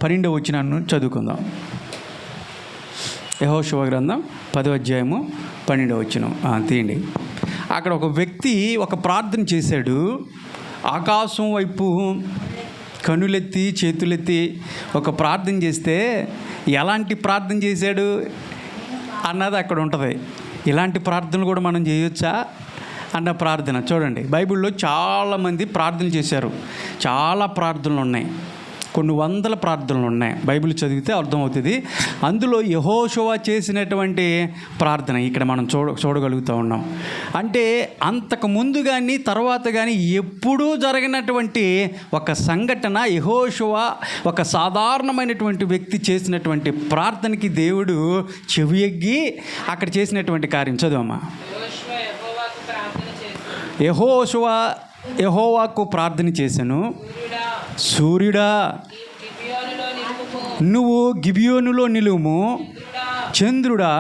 12వ వచనాన్ని చదువుకుందాం. యెహోషువ గ్రంథం 10వ అధ్యాయము 12వ వచనం తీయండి. అక్కడ ఒక వ్యక్తి ఒక ప్రార్థన చేశాడు. ఆకాశం వైపు కనులెత్తి చేతులెత్తి ఒక ప్రార్థన చేస్తే, ఎలాంటి ప్రార్థన చేశాడు అన్నది అక్కడ ఉంటుంది. ఇలాంటి ప్రార్థనలు కూడా మనం చేయొచ్చా అన్న ప్రార్థన చూడండి. బైబిల్లో చాలామంది ప్రార్థన చేశారు. చాలా ప్రార్థనలు ఉన్నాయి, కొన్ని వందల ప్రార్థనలు ఉన్నాయి. బైబిల్ చదివితే అర్థమవుతుంది. అందులో యెహోషువ చేసినటువంటి ప్రార్థన ఇక్కడ మనం చూడగలుగుతూ ఉన్నాం. అంటే అంతకు ముందు కానీ తర్వాత కానీ ఎప్పుడూ జరిగినటువంటి ఒక సంఘటన, యెహోషువ ఒక సాధారణమైనటువంటి వ్యక్తి చేసినటువంటి ప్రార్థనకి దేవుడు చెవియెగ్గి అక్కడ చేసినటువంటి కార్యం చదువమ్మా. యెహోషువ యెహోవాకు ప్రార్థన చేశాను, సూర్యుడా నువ్వు గిబియోనులో నిలువుము, చంద్రుడా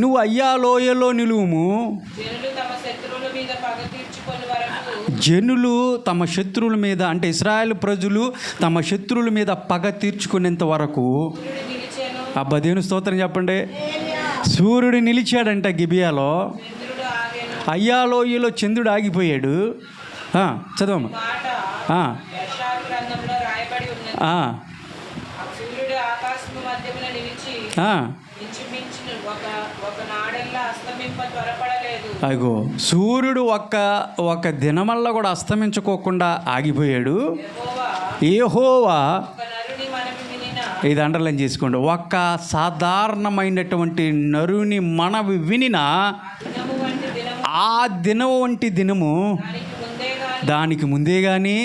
నువ్వు అయ్యాలోయలో నిలువుము. జనులు తమ శత్రువుల మీద, అంటే ఇశ్రాయేలు ప్రజలు తమ శత్రువుల మీద పగ తీర్చుకునేంత వరకు, అబ్బా దేవుని స్తోత్రం చెప్పండి. సూర్యుడు నిలిచాడంట గిబియాలో, అయ్యాలోయలో చంద్రుడు ఆగిపోయాడు. చదవమ్మా. అగో సూర్యుడు ఒక దినమల్లా కూడా అస్తమించుకోకుండా ఆగిపోయాడు. యెహోవా, ఇది అండర్లైన్ చేసుకోండి, ఒక సాధారణమైనటువంటి నరుని మనవి వినిన ఆ దినము వంటి దినము దానికి ముందే కానీ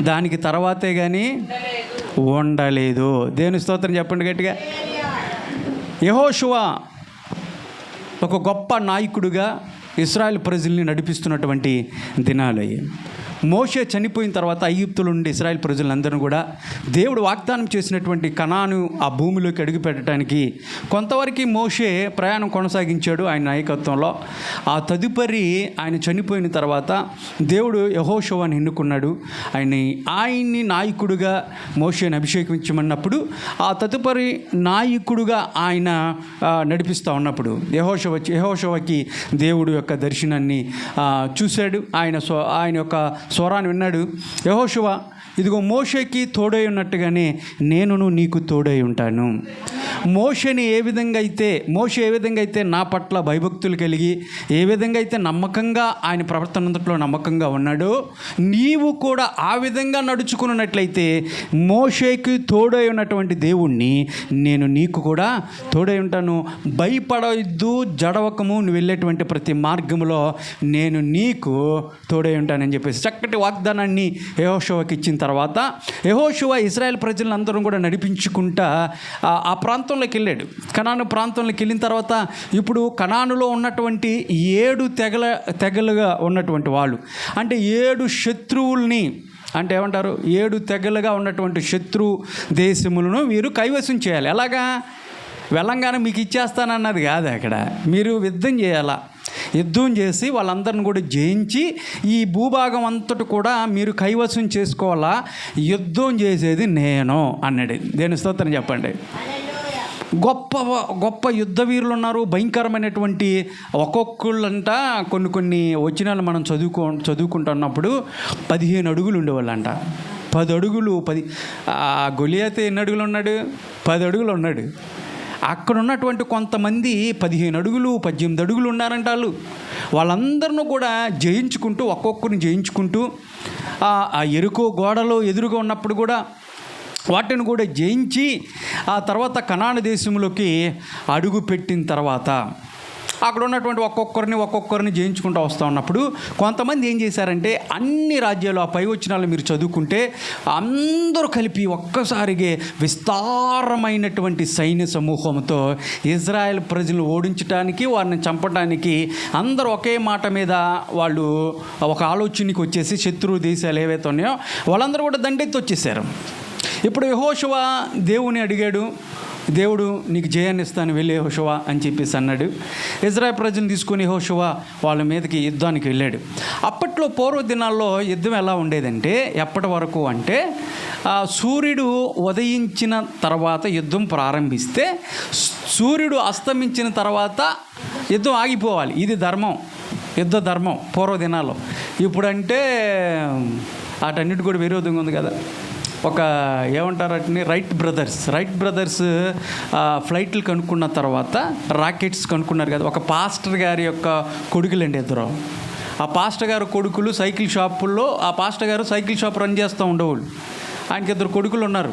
దానికి తర్వాతే కానీ ఉండలేదు. దేవుని స్తోత్రం చెప్పండి గట్టిగా. యెహోషువ ఒక గొప్ప నాయకుడిగా ఇశ్రాయేల్ ప్రజల్ని నడిపిస్తున్నటువంటి దినాలు అయ్యాయి. మోషే చనిపోయిన తర్వాత ఐగుప్తులో ఉండే ఇశ్రాయేల్ ప్రజలందరూ కూడా దేవుడు వాగ్దానం చేసినటువంటి కనాను ఆ భూమిలోకి అడుగుపెట్టడానికి కొంతవరకు మోషే ప్రయాణం కొనసాగించాడు ఆయన నాయకత్వంలో. ఆ తదుపరి ఆయన చనిపోయిన తర్వాత దేవుడు యెహోషువని ఎన్నుకున్నాడు. ఆయన్ని నాయకుడిగా మోషేని అభిషేకించమన్నప్పుడు ఆ తదుపరి నాయకుడిగా ఆయన నడిపిస్తూ ఉన్నప్పుడు యెహోషువకి దేవుడు యొక్క దర్శనాన్ని చూశాడు. ఆయన యొక్క స్వరాన్ని విన్నాడు. యెహోషువ, ఇదిగో మోషేకి తోడై ఉన్నట్టుగానే నేనును నీకు తోడై ఉంటాను. మోషే ఏ విధంగా అయితే నా పట్ల భయభక్తులు కలిగి ఏ విధంగా అయితే నమ్మకంగా ఆయన ప్రవర్తనంతట్లో నమ్మకంగా ఉన్నాడో, నీవు కూడా ఆ విధంగా నడుచుకున్నట్లయితే మోషేకి తోడై ఉన్నటువంటి దేవుణ్ణి నేను నీకు కూడా తోడై ఉంటాను. భయపడవద్దు, జడవకము, నువ్వు వెళ్ళేటువంటి ప్రతి మార్గంలో నేను నీకు తోడై ఉంటానని చెప్పేసి చక్కటి వాగ్దానాన్ని యెహోషువకి ఇచ్చిన తర్వాత యెహోషువ ఇశ్రాయేల్ ప్రజలందరూ కూడా నడిపించుకుంటా ఆ ప్రాంతంలోకి వెళ్ళాడు. కనాను ప్రాంతంలోకి వెళ్ళిన తర్వాత ఇప్పుడు కనానులో ఉన్నటువంటి 7 తెగలుగా ఉన్నటువంటి వాళ్ళు, అంటే 7 శత్రువుల్ని, అంటే ఏమంటారు, 7 తెగలుగా ఉన్నటువంటి శత్రు దేశములను వీరు కైవసం చేయాలి. ఎలాగా? వెళ్ళంగానే మీకు ఇచ్చేస్తానన్నది కాదు, అక్కడ మీరు యుద్ధం చేయాలా. యుద్ధం చేసి వాళ్ళందరిని కూడా జయించి ఈ భూభాగం అంతటి కూడా మీరు కైవసం చేసుకోవాలా. యుద్ధం చేసేది నేను అన్నాడు. దేని స్తోత్రం చెప్పండి. గొప్ప గొప్ప యుద్ధ వీరులు ఉన్నారు, భయంకరమైనటువంటి. ఒక్కొక్కళ్ళంట కొన్ని వచనాలు మనం చదువుకుంటున్నప్పుడు 15 అడుగులు ఉండేవాళ్ళంట. 10 అడుగులు. గొలియాతు ఎన్ని అడుగులు ఉన్నాడు? 10 అడుగులు ఉన్నాడు. అక్కడ ఉన్నటువంటి కొంతమంది 15 అడుగులు 18 అడుగులు ఉన్నారంట. వాళ్ళందరినూ కూడా జయించుకుంటూ, ఒక్కొక్కరిని జయించుకుంటూ ఆ ఎరుకో గోడలో ఎదురుగా ఉన్నప్పుడు కూడా వాటిని కూడా జయించి ఆ తర్వాత కనాను దేశంలోకి అడుగు పెట్టిన తర్వాత అక్కడ ఉన్నటువంటి ఒక్కొక్కరిని జయించుకుంటూ వస్తూ ఉన్నప్పుడు కొంతమంది ఏం చేశారంటే, అన్ని రాజ్యాలు ఆ పై వచనాలు మీరు చదువుకుంటే అందరూ కలిపి ఒక్కసారిగా విస్తారమైనటువంటి సైన్య సమూహంతో ఇజ్రాయెల్ ప్రజలు ఓడించడానికి, వారిని చంపడానికి అందరూ ఒకే మాట మీద వాళ్ళు ఒక ఆలోచనకి వచ్చేసి శత్రు దేశాలు ఏవైతే ఉన్నాయో వాళ్ళందరూ కూడా దండెత్తి వచ్చేసారు. ఇప్పుడు యెహోషువ దేవుని అడిగాడు, దేవుడు నీకు జయాన్ని ఇస్తాను, వెళ్ళి యెహోషువ అని చెప్పేసి అన్నాడు. ఇజ్రాయెల్ ప్రజలను తీసుకొని యెహోషువ వాళ్ళ మీదకి యుద్ధానికి వెళ్ళాడు. అప్పట్లో పూర్వ దినాల్లో యుద్ధం ఎలా ఉండేదంటే, ఎప్పటి వరకు అంటే సూర్యుడు ఉదయించిన తర్వాత యుద్ధం ప్రారంభిస్తే సూర్యుడు అస్తమించిన తర్వాత యుద్ధం ఆగిపోవాలి. ఇది ధర్మం, యుద్ధ ధర్మం పూర్వ దినాల్లో. ఇప్పుడంటే వాటన్నిటి కూడా విరోధంగా ఉంది కదా. ఒక ఏమంటారు వాటిని, రైట్ బ్రదర్స్ ఫ్లైట్లు కనుక్కున్న తర్వాత రాకెట్స్ కనుక్కున్నారు కదా. ఒక పాస్టర్ గారి యొక్క కొడుకులండి ఇద్దరు. ఆ పాస్టర్ గారు కొడుకులు సైకిల్ షాపుల్లో, ఆ పాస్టర్ గారు సైకిల్ షాప్ రన్ చేస్తూ ఉండేవాళ్ళు. ఆయనకి 2 కొడుకులు ఉన్నారు.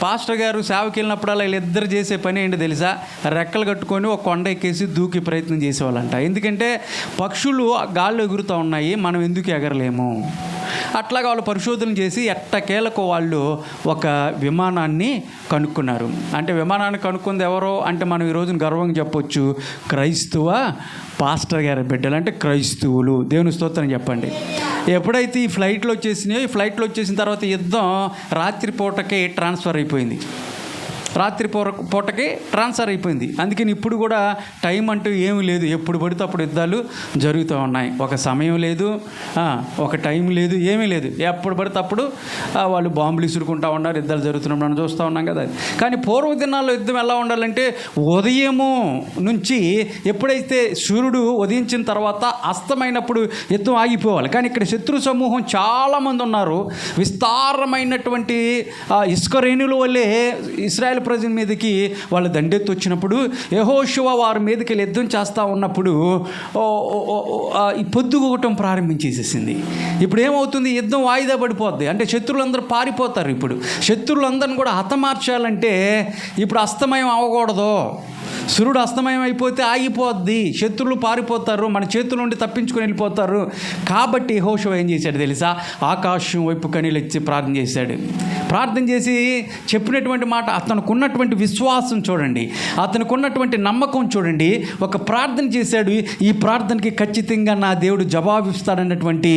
పాస్టర్ గారు సేవకి వెళ్ళినప్పుడల్లా వీళ్ళిద్దరు చేసే పని ఏంటి తెలుసా? రెక్కలు కట్టుకొని ఒక కొండ ఎక్కేసి దూకి ప్రయత్నం చేసేవాళ్ళంట. ఎందుకంటే పక్షులు గాల్లో ఎగురుతూ ఉన్నాయి, మనం ఎందుకు ఎగరలేము. అట్లాగా వాళ్ళు పరిశోధన చేసి ఎట్టకేలకు వాళ్ళు ఒక విమానాన్ని కనుక్కున్నారు. అంటే విమానాన్ని కనుక్కుంది ఎవరో అంటే మనం ఈరోజు గర్వంగా చెప్పొచ్చు, క్రైస్తవ పాస్టర్ గారి బిడ్డలు, అంటే క్రైస్తవులు. దేవుని స్తోత్రం చెప్పండి. ఎప్పుడైతే ఈ ఫ్లైట్లు వచ్చేసినాయో, ఈ ఫ్లైట్లు వచ్చేసిన తర్వాత యుద్ధం రాత్రిపూటకే ట్రాన్స్ఫర్ అయిపోయింది. పూటకి ట్రాన్స్ఫర్ అయిపోయింది. అందుకని ఇప్పుడు కూడా టైం అంటూ ఏమీ లేదు, ఎప్పుడు పడితే అప్పుడు యుద్ధాలు జరుగుతూ ఉన్నాయి. ఒక సమయం లేదు, ఒక టైం లేదు, ఏమీ లేదు. ఎప్పుడు పడితే అప్పుడు వాళ్ళు బాంబులు ఇసురుకుంటూ ఉన్నారు, యుద్ధాలు జరుగుతున్నాం, మనం చూస్తూ ఉన్నాం కదా. కానీ పూర్వ దినాల్లో యుద్ధం ఎలా ఉండాలంటే, ఉదయము నుంచి ఎప్పుడైతే సూర్యుడు ఉదయించిన తర్వాత అస్తమైనప్పుడు యుద్ధం ఆగిపోవాలి. కానీ ఇక్కడ శత్రు సమూహం చాలామంది ఉన్నారు. విస్తారమైనటువంటి ఇసుక రేణుల వల్లే ఇశ్రాయేల్ ప్రజల మీదకి వాళ్ళు దండెత్తి వచ్చినప్పుడు యెహోషువ వారి మీదకి వెళ్ళి యుద్ధం చేస్తూ ఉన్నప్పుడు ఈ పొద్దుగూటం ప్రారంభించేసేసింది. ఇప్పుడు ఏమవుతుంది, యుద్ధం వాయిదా పడిపోద్ది. అంటే శత్రువులందరూ పారిపోతారు. ఇప్పుడు శత్రువులందరిని కూడా హతమార్చాలంటే ఇప్పుడు అస్తమయం అవ్వకూడదు. సూర్యుడు అస్తమయం అయిపోతే ఆగిపోద్ది, శత్రువులు పారిపోతారు, మన చేతుల నుండి తప్పించుకొని వెళ్ళిపోతారు. కాబట్టి యెహోషువ ఏం చేశాడు తెలుసా? ఆకాశం వైపు కన్నీళ్ళెత్తి ప్రార్థన చేశాడు. ప్రార్థన చేసి చెప్పినటువంటి మాట, అతనుకున్నటువంటి విశ్వాసం చూడండి, అతనుకున్నటువంటి నమ్మకం చూడండి. ఒక ప్రార్థన చేశాడు, ఈ ప్రార్థనకి ఖచ్చితంగా నా దేవుడు జవాబిస్తాడన్నటువంటి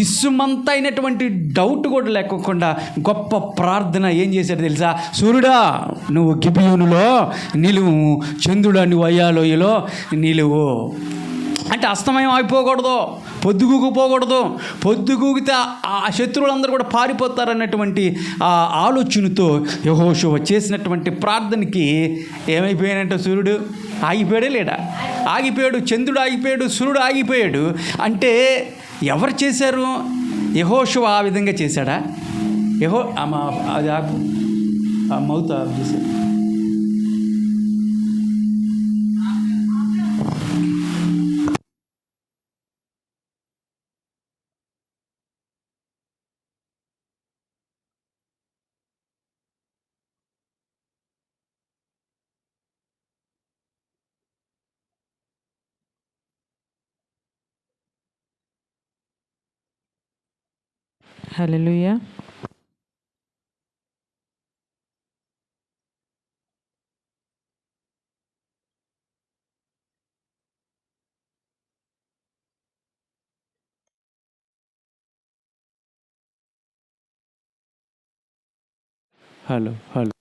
ఇసుమంతైనటువంటి డౌట్ కూడా లేకుండా గొప్ప ప్రార్థన ఏం చేశాడు తెలుసా? సూర్యుడా నువ్వు గిబియోనులో నిలువు, చంద్రుడా నువ్వు అయ్యాలోయలో నిలువు. అంటే అస్తమయం అయిపోకూడదు, పొద్దుగూగిపోకూడదు. పొద్దుగూగితే ఆ శత్రువులందరూ కూడా పారిపోతారన్నటువంటి ఆ ఆలోచనతో యెహోషువ చేసినటువంటి ప్రార్థనకి ఏమైపోయానంటే సూర్యుడు ఆగిపోయాడే లేడా? ఆగిపోయాడు. చంద్రుడు ఆగిపోయాడు, సూర్యుడు ఆగిపోయాడు. అంటే ఎవరు చేశారు? యెహోషువ ఆ విధంగా చేశాడా? అది మౌత్ ఆఫ్ చేశాడు. హల్లెలూయా. Hello hello.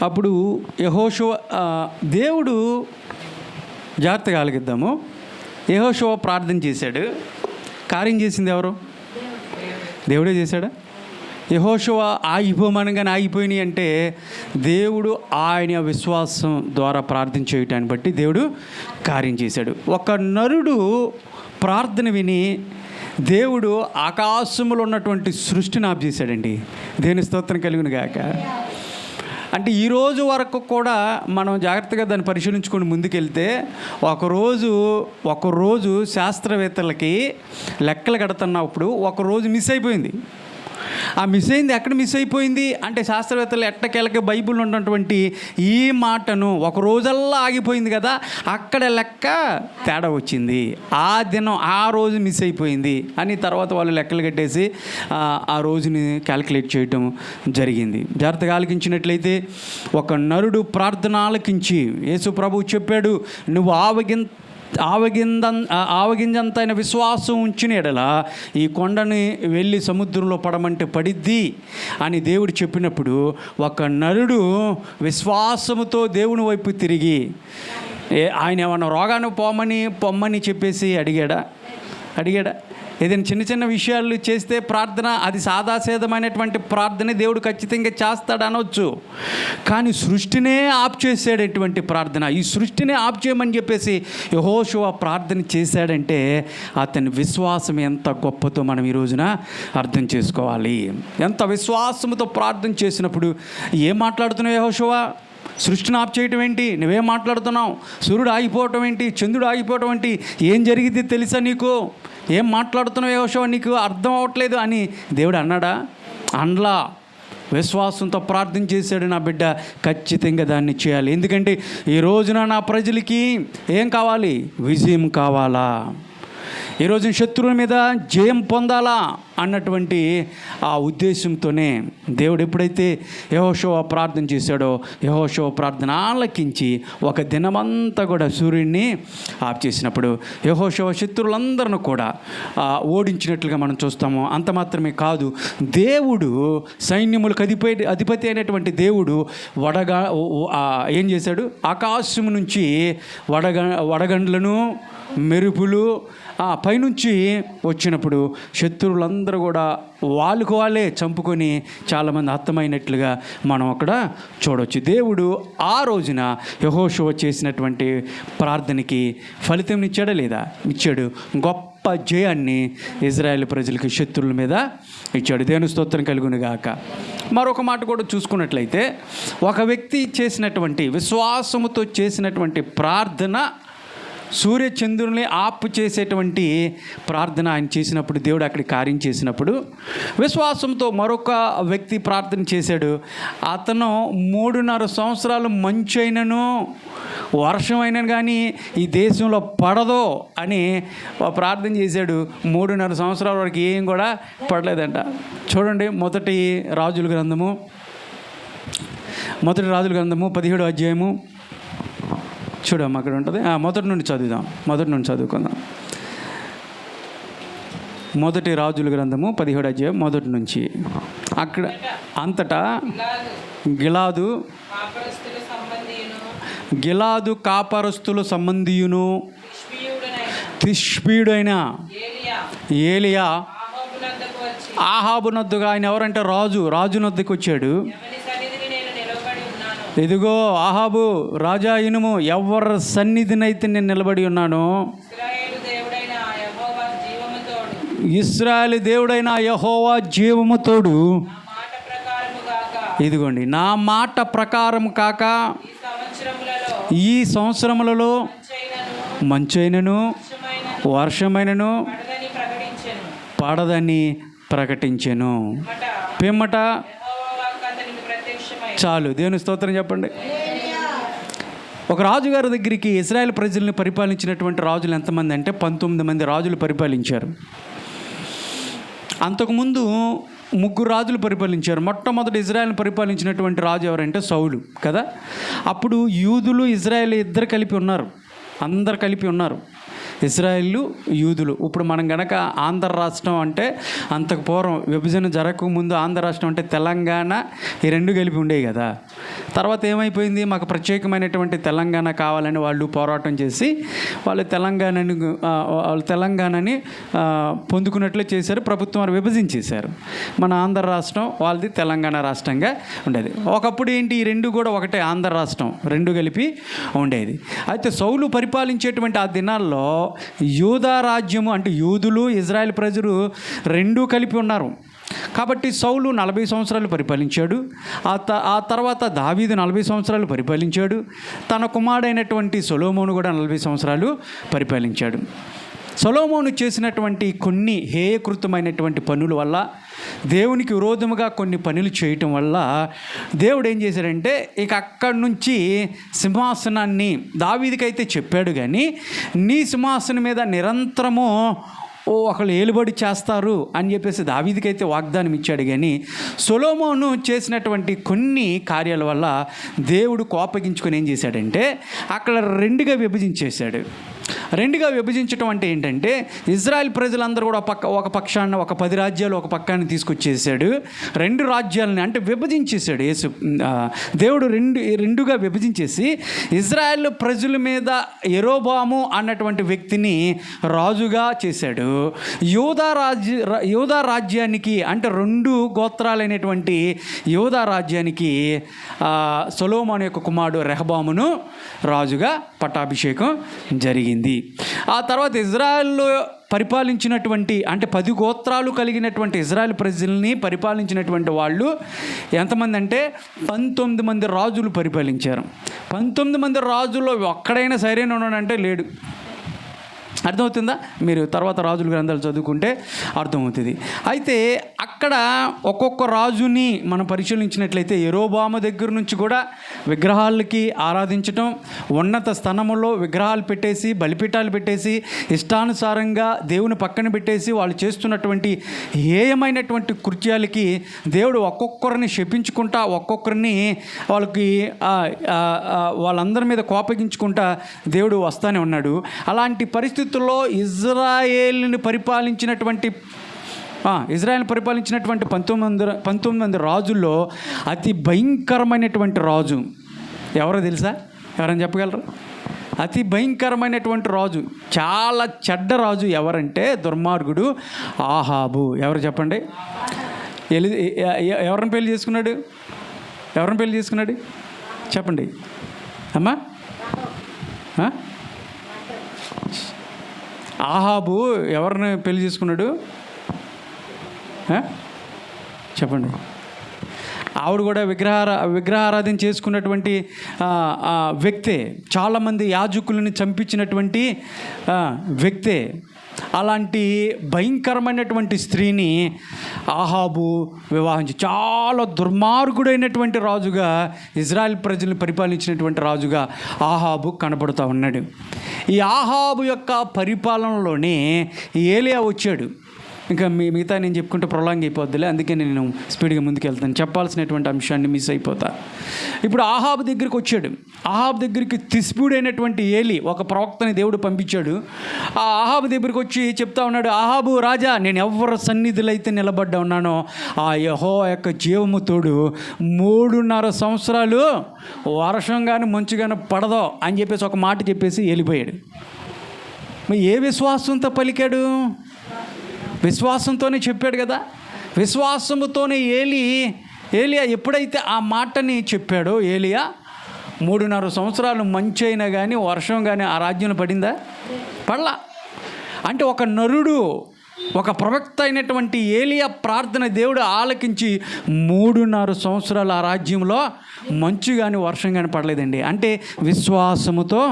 అప్పుడు యెహోషువ దేవుడు జాగ్రత్తగా ఆలకిద్దాము. యెహోషువ ప్రార్థన చేశాడు. కార్యం చేసింది ఎవరు? దేవుడే చేశాడా? యెహోషువ ఆగిపోమనగానే ఆగిపోయినాయి అంటే దేవుడు ఆయన విశ్వాసం ద్వారా ప్రార్థన చేయటాన్ని బట్టి దేవుడు కార్యం చేశాడు. ఒక నరుడు ప్రార్థన విని దేవుడు ఆకాశములో ఉన్నటువంటి సృష్టిని ఆపు చేశాడండి. దేని స్తోత్రం కలుగును గాక. అంటే ఈరోజు వరకు కూడా మనం జాగ్రత్తగా దాన్ని పరిశీలించుకొని ముందుకెళ్తే ఒకరోజు శాస్త్రవేత్తలకి లెక్కలు కడుతున్నప్పుడు ఒకరోజు మిస్ అయిపోయింది. ఆ మిస్ అయింది ఎక్కడ మిస్ అయిపోయింది అంటే శాస్త్రవేత్తలు ఎట్టకేలకి బైబిల్లో ఉన్నటువంటి ఈ మాటను ఒక రోజల్లా ఆగిపోయింది కదా, అక్కడ లెక్క తేడా వచ్చింది. ఆ దినం ఆ రోజు మిస్ అయిపోయింది అని తర్వాత వాళ్ళు లెక్కలు కట్టేసి ఆ రోజుని క్యాలిక్యులేట్ చేయటం జరిగింది. జాగ్రత్తగా ఆలకించినట్లయితే ఒక నరుడు ప్రార్థన ఆలకించి యేసు ప్రభువు చెప్పాడు, నువ్వు ఆవగింజంతైన విశ్వాసం ఉంచిన ఎడల ఈ కొండని వెళ్ళి సముద్రంలో పడమంటే పడిద్ది అని దేవుడు చెప్పినప్పుడు ఒక నరుడు విశ్వాసముతో దేవుని వైపు తిరిగి ఆయన ఏమన్నా రోగాన్ని పొమ్మని చెప్పేసి అడిగాడా? ఏదైనా చిన్న చిన్న విషయాలు చేస్తే ప్రార్థన అది సాదాసేదమైనటువంటి ప్రార్థన దేవుడు ఖచ్చితంగా చేస్తాడు అనవచ్చు. కానీ సృష్టినే ఆప్ చేసేటటువంటి ప్రార్థన, ఈ సృష్టినే ఆప్ చేయమని చెప్పేసి యెహోషువ ప్రార్థన చేశాడంటే అతని విశ్వాసం ఎంత గొప్పతో మనం ఈ రోజున అర్థం చేసుకోవాలి. ఎంత విశ్వాసంతో ప్రార్థన చేసినప్పుడు ఏం మాట్లాడుతున్నావు యెహోషువ? సృష్టిని ఆప్ చేయటం ఏంటి? నువ్వేం మాట్లాడుతున్నావు? సూర్యుడు ఆగిపోవటం ఏంటి? చంద్రుడు ఆగిపోవటం ఏంటి? ఏం జరిగింది తెలుసా నీకు? ఏం మాట్లాడుతున్నావు యెహోషువ? నీకు అర్థం అవ్వట్లేదు అని దేవుడు అన్నాడా? అనలా. విశ్వాసంతో ప్రార్థన చేశాడు, నా బిడ్డ ఖచ్చితంగా దాన్ని చేయాలి. ఎందుకంటే ఈ రోజున నా ప్రజలకి ఏం కావాలి? విజయం కావాలా? ఈరోజు శత్రువుల మీద జయం పొందాలా అన్నటువంటి ఆ ఉద్దేశంతోనే దేవుడు ఎప్పుడైతే యెహోషువ ప్రార్థన చేశాడో యెహోషువ ప్రార్థన ఆలకించి ఒక దినమంతా కూడా సూర్యుడిని ఆఫ్ చేసినప్పుడు యెహోషువ శత్రువులందరిని కూడా ఓడించినట్లుగా మనం చూస్తాము. అంత మాత్రమే కాదు, దేవుడు సైన్యములకు అధిపతి అయినటువంటి దేవుడు ఏం చేశాడు? ఆకాశం నుంచి వడగండ్లను మెరుపులు పైనుంచి వచ్చినప్పుడు శత్రువులందరూ కూడా వాళ్ళే చంపుకొని చాలామంది హతమైనట్లుగా మనం అక్కడ చూడవచ్చు. దేవుడు ఆ రోజున యెహోషువ చేసినటువంటి ప్రార్థనకి ఫలితం ఇచ్చాడా లేదా? ఇచ్చాడు. గొప్ప జయాన్ని ఇజ్రాయేల్ ప్రజలకి శత్రువుల మీద ఇచ్చాడు. దేవుని స్తోత్రం కలుగును గాక. మరొక మాట కూడా చూసుకున్నట్లయితే ఒక వ్యక్తి చేసినటువంటి విశ్వాసముతో చేసినటువంటి ప్రార్థన సూర్యచంద్రుల్ని ఆపు చేసేటువంటి ప్రార్థన ఆయన చేసినప్పుడు దేవుడు అక్కడ కార్యం చేసినప్పుడు విశ్వాసంతో మరొక వ్యక్తి ప్రార్థన చేశాడు. అతను 3.5 సంవత్సరాలు మంచు అయినను వర్షం అయినను కానీ ఈ దేశంలో పడదో అని ప్రార్థన చేశాడు. 3.5 సంవత్సరాల వరకు ఏం కూడా పడలేదంట. చూడండి, మొదటి రాజుల గ్రంథము 17వ అధ్యాయము చూడమ్మా, అక్కడ ఉంటుంది. మొదటి నుండి చదువుకుందాం. మొదటి రాజుల గ్రంథము 17వ అధ్యాయం మొదటి నుంచి. అక్కడ అంతటా గిలాదు కాపరస్తుల సంబంధియును తిష్బీయుడైన ఏలియా ఆహాబు నద్దుగా, ఆయన ఎవరంటే రాజు నద్దుకు వచ్చాడు. ఇదిగో ఆహాబు రాజా, ఇనుము, ఎవరి సన్నిధినైతే నేను నిలబడి ఉన్నాను, ఇశ్రాయేలు దేవుడైన యెహోవా జీవము తోడు, ఇదిగోండి నా మాట ప్రకారం కాక ఈ సంవత్సరములలో మంచైనను వర్షమైనను పడదని ప్రకటించెను. పిమ్మట చాలు, దేవుని స్తోత్రం చెప్పండి. ఒక రాజుగారి దగ్గరికి ఇశ్రాయేల్ ప్రజల్ని పరిపాలించినటువంటి రాజులు ఎంతమంది అంటే 19 మంది రాజులు పరిపాలించారు. అంతకుముందు 3 రాజులు పరిపాలించారు. మొట్టమొదటి ఇజ్రాయెల్ని పరిపాలించినటువంటి రాజు ఎవరంటే సౌలు కదా. అప్పుడు యూదులు ఇజ్రాయెల్ ఇద్దరు కలిపి ఉన్నారు, అందరు కలిపి ఉన్నారు, ఇజ్రాయేలు యూదులు. ఇప్పుడు మనం గనక ఆంధ్ర రాష్ట్రం అంటే అంతకు పూర్వం విభజన జరగకముందు ఆంధ్ర రాష్ట్రం అంటే తెలంగాణ, ఈ రెండు కలిపి ఉండేవి కదా. తర్వాత ఏమైపోయింది, మాకు ప్రత్యేకమైనటువంటి తెలంగాణ కావాలని వాళ్ళు పోరాటం చేసి వాళ్ళు తెలంగాణని పొందుకున్నట్లు చేశారు. ప్రభుత్వం వారు విభజించేశారు. మన ఆంధ్ర రాష్ట్రం వాళ్ళది తెలంగాణ రాష్ట్రంగా ఉండేది. ఒకప్పుడు ఏంటి, ఈ రెండు కూడా ఒకటే, ఆంధ్ర రాష్ట్రం రెండు కలిపి ఉండేది. అయితే సౌలు పరిపాలించేటువంటి ఆ దినాల్లో యూదా రాజ్యము అంటే యూదులు ఇజ్రాయెల్ ప్రజలు రెండూ కలిపి ఉన్నారు. కాబట్టి సౌలు 40 సంవత్సరాలు పరిపాలించాడు. ఆ తర్వాత దావీదు 40 సంవత్సరాలు పరిపాలించాడు. తన కుమారుడైనటువంటి సొలొమోను కూడా 40 సంవత్సరాలు పరిపాలించాడు. సొలొమోను చేసినటువంటి కొన్ని హేయకృతమైనటువంటి పనుల వల్ల, దేవునికి విరోధముగా కొన్ని పనులు చేయటం వల్ల దేవుడు ఏం చేశాడంటే ఇక అక్కడి నుంచి సింహాసనాన్ని దావీదుకైతే చెప్పాడు, కానీ నీ సింహాసనం మీద నిరంతరము ఒకళ్ళు ఏలుబడి చేస్తారు అని చెప్పేసి దావీదుకైతే వాగ్దానం ఇచ్చాడు. కానీ సొలొమోను చేసినటువంటి కొన్ని కార్యాల వల్ల దేవుడు కోపగించుకొని ఏం చేశాడంటే అక్కడ రెండుగా విభజించేశాడు. రెండుగా విభజించడం అంటే ఏంటంటే ఇజ్రాయెల్ ప్రజలందరూ కూడా ఒక పక్షాన్ని, ఒక 10 రాజ్యాలు ఒక పక్కాన్ని తీసుకొచ్చేసాడు. 2 రాజ్యాలని అంటే విభజించేశాడు దేవుడు. రెండుగా విభజించేసి ఇజ్రాయెల్ ప్రజల మీద యెరోబాము అన్నటువంటి వ్యక్తిని రాజుగా చేశాడు. యూదా రాజ్యానికి అంటే 2 గోత్రాలైనటువంటి యూదా రాజ్యానికి సొలొమోను యొక్క కుమారుడు రెహబామును రాజుగా పట్టాభిషేకం జరిగింది. ఆ తర్వాత ఇజ్రాయెల్లో పరిపాలించినటువంటి అంటే 10 గోత్రాలు కలిగినటువంటి ఇజ్రాయెల్ ప్రజల్ని పరిపాలించినటువంటి వాళ్ళు ఎంతమంది అంటే 19 మంది రాజులు పరిపాలించారు. 19 మంది రాజుల్లో ఒక్కడైనా సరైన ఉన్నాడంటే లేడు. అర్థమవుతుందా? మీరు తర్వాత రాజుల గ్రంథాలు చదువుకుంటే అర్థమవుతుంది. అయితే అక్కడ ఒక్కొక్క రాజుని మనం పరిశీలించినట్లయితే యెరోబాము దగ్గర నుంచి కూడా విగ్రహాలకి ఆరాధించటం, ఉన్నత స్థానంలో విగ్రహాలు పెట్టేసి బలిపీఠాలు పెట్టేసి ఇష్టానుసారంగా దేవుని పక్కన పెట్టేసి వాళ్ళు చేస్తున్నటువంటి హేయమైనటువంటి కృత్యాలకి దేవుడు ఒక్కొక్కరిని శపించుకుంటా, ఒక్కొక్కరిని వాళ్ళందరి మీద కోపగించుకుంటా దేవుడు వస్తానే ఉన్నాడు. అలాంటి పరిస్థితుల్లో ఇజ్రాయేల్ని పరిపాలించినటువంటి 19 మంది రాజుల్లో అతి భయంకరమైనటువంటి రాజు ఎవరో తెలుసా? ఎవరైనా చెప్పగలరు? అతి భయంకరమైనటువంటి రాజు, చాలా చెడ్డ రాజు ఎవరంటే దుర్మార్గుడు ఆహాబు. ఎవరు చెప్పండి? ఎవరిని పెళ్లి చేసుకున్నాడు? ఎవరిని పెళ్లి చేసుకున్నాడు చెప్పండి అమ్మా. ఆహాబు ఎవరిని పెళ్లి చేసుకున్నాడు చెప్పండి? ఆవిడ కూడా విగ్రహారాధన చేసుకున్నటువంటి వ్యక్తే. చాలామంది యాజకులను చంపించినటువంటి వ్యక్తే. అలాంటి భయంకరమైనటువంటి స్త్రీని ఆహాబు వివాహించి చాలా దుర్మార్గుడైనటువంటి రాజుగా, ఇజ్రాయెల్ ప్రజలను పరిపాలించినటువంటి రాజుగా ఆహాబు కనబడుతూ ఉన్నాడు. ఈ ఆహాబు యొక్క పరిపాలనలోనే ఏలియా వచ్చాడు. ఇంకా మిగతా నేను చెప్పుకుంటే ప్రొలాంగ్ అయిపోద్దిలే, అందుకే నేను స్పీడ్గా ముందుకెళ్తాను. చెప్పాల్సినటువంటి అంశాన్ని మిస్ అయిపోతా. ఇప్పుడు ఆహాబు దగ్గరికి వచ్చాడు. ఆహాబు దగ్గరికి తిస్బీయుడైనటువంటి ఏలి ఒక ప్రవక్తని దేవుడు పంపించాడు. ఆ ఆహాబు దగ్గరికి వచ్చి చెప్తా ఉన్నాడు, ఆహాబు రాజా, నేను ఎవరి సన్నిధిలో అయితే నిలబడ్డా ఉన్నానో ఆ యెహోవా యొక్క జీవము తోడు 3.5 సంవత్సరాలు వర్షం కానీ మంచు కానీ పడదో అని చెప్పేసి ఒక మాట చెప్పేసి వెళ్ళిపోయాడు. మరి ఏ విశ్వాసంతో పలికాడు? విశ్వాసంతోనే చెప్పాడు కదా. విశ్వాసముతోనే ఏలియా ఎప్పుడైతే ఆ మాటని చెప్పాడో, ఏలియా 3.5 సంవత్సరాలు మంచు అయినా కానీ వర్షం కానీ ఆ రాజ్యంలో పడిందా? పడలా. అంటే ఒక నరుడు ఒక ప్రవక్త అయినటువంటి ఏలియా ప్రార్థన దేవుడు ఆలకించి 3.5 సంవత్సరాలు ఆ రాజ్యంలో మంచు కానీ వర్షం కానీ పడలేదండి. అంటే విశ్వాసముతో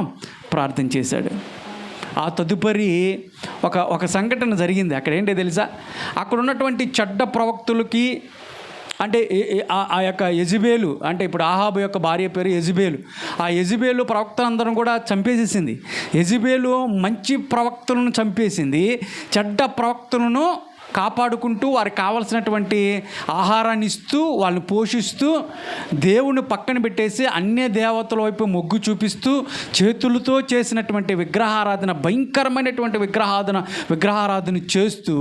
ప్రార్థన చేశాడు. ఆ తదుపరి ఒక సంఘటన జరిగింది. అక్కడ ఏంటో తెలుసా, అక్కడ ఉన్నటువంటి చెడ్డ ప్రవక్తులకి, అంటే ఆ యొక్క యెజబేలు, అంటే ఇప్పుడు ఆహాబు యొక్క భార్య పేరు యెజబేలు. ఆ యెజబేలు ప్రవక్తలందరం కూడా చంపేసేసింది. యెజబేలు మంచి ప్రవక్తలను చంపేసింది, చెడ్డ ప్రవక్తలను కాపాడుకుంటూ వారికి కావలసినటువంటి ఆహారాన్ని ఇస్తూ వాళ్ళని పోషిస్తూ దేవుని పక్కన పెట్టేసి అన్య దేవతల వైపు మొగ్గు చూపిస్తూ చేతులతో చేసినటువంటి విగ్రహారాధన, భయంకరమైనటువంటి విగ్రహారాధన చేస్తూ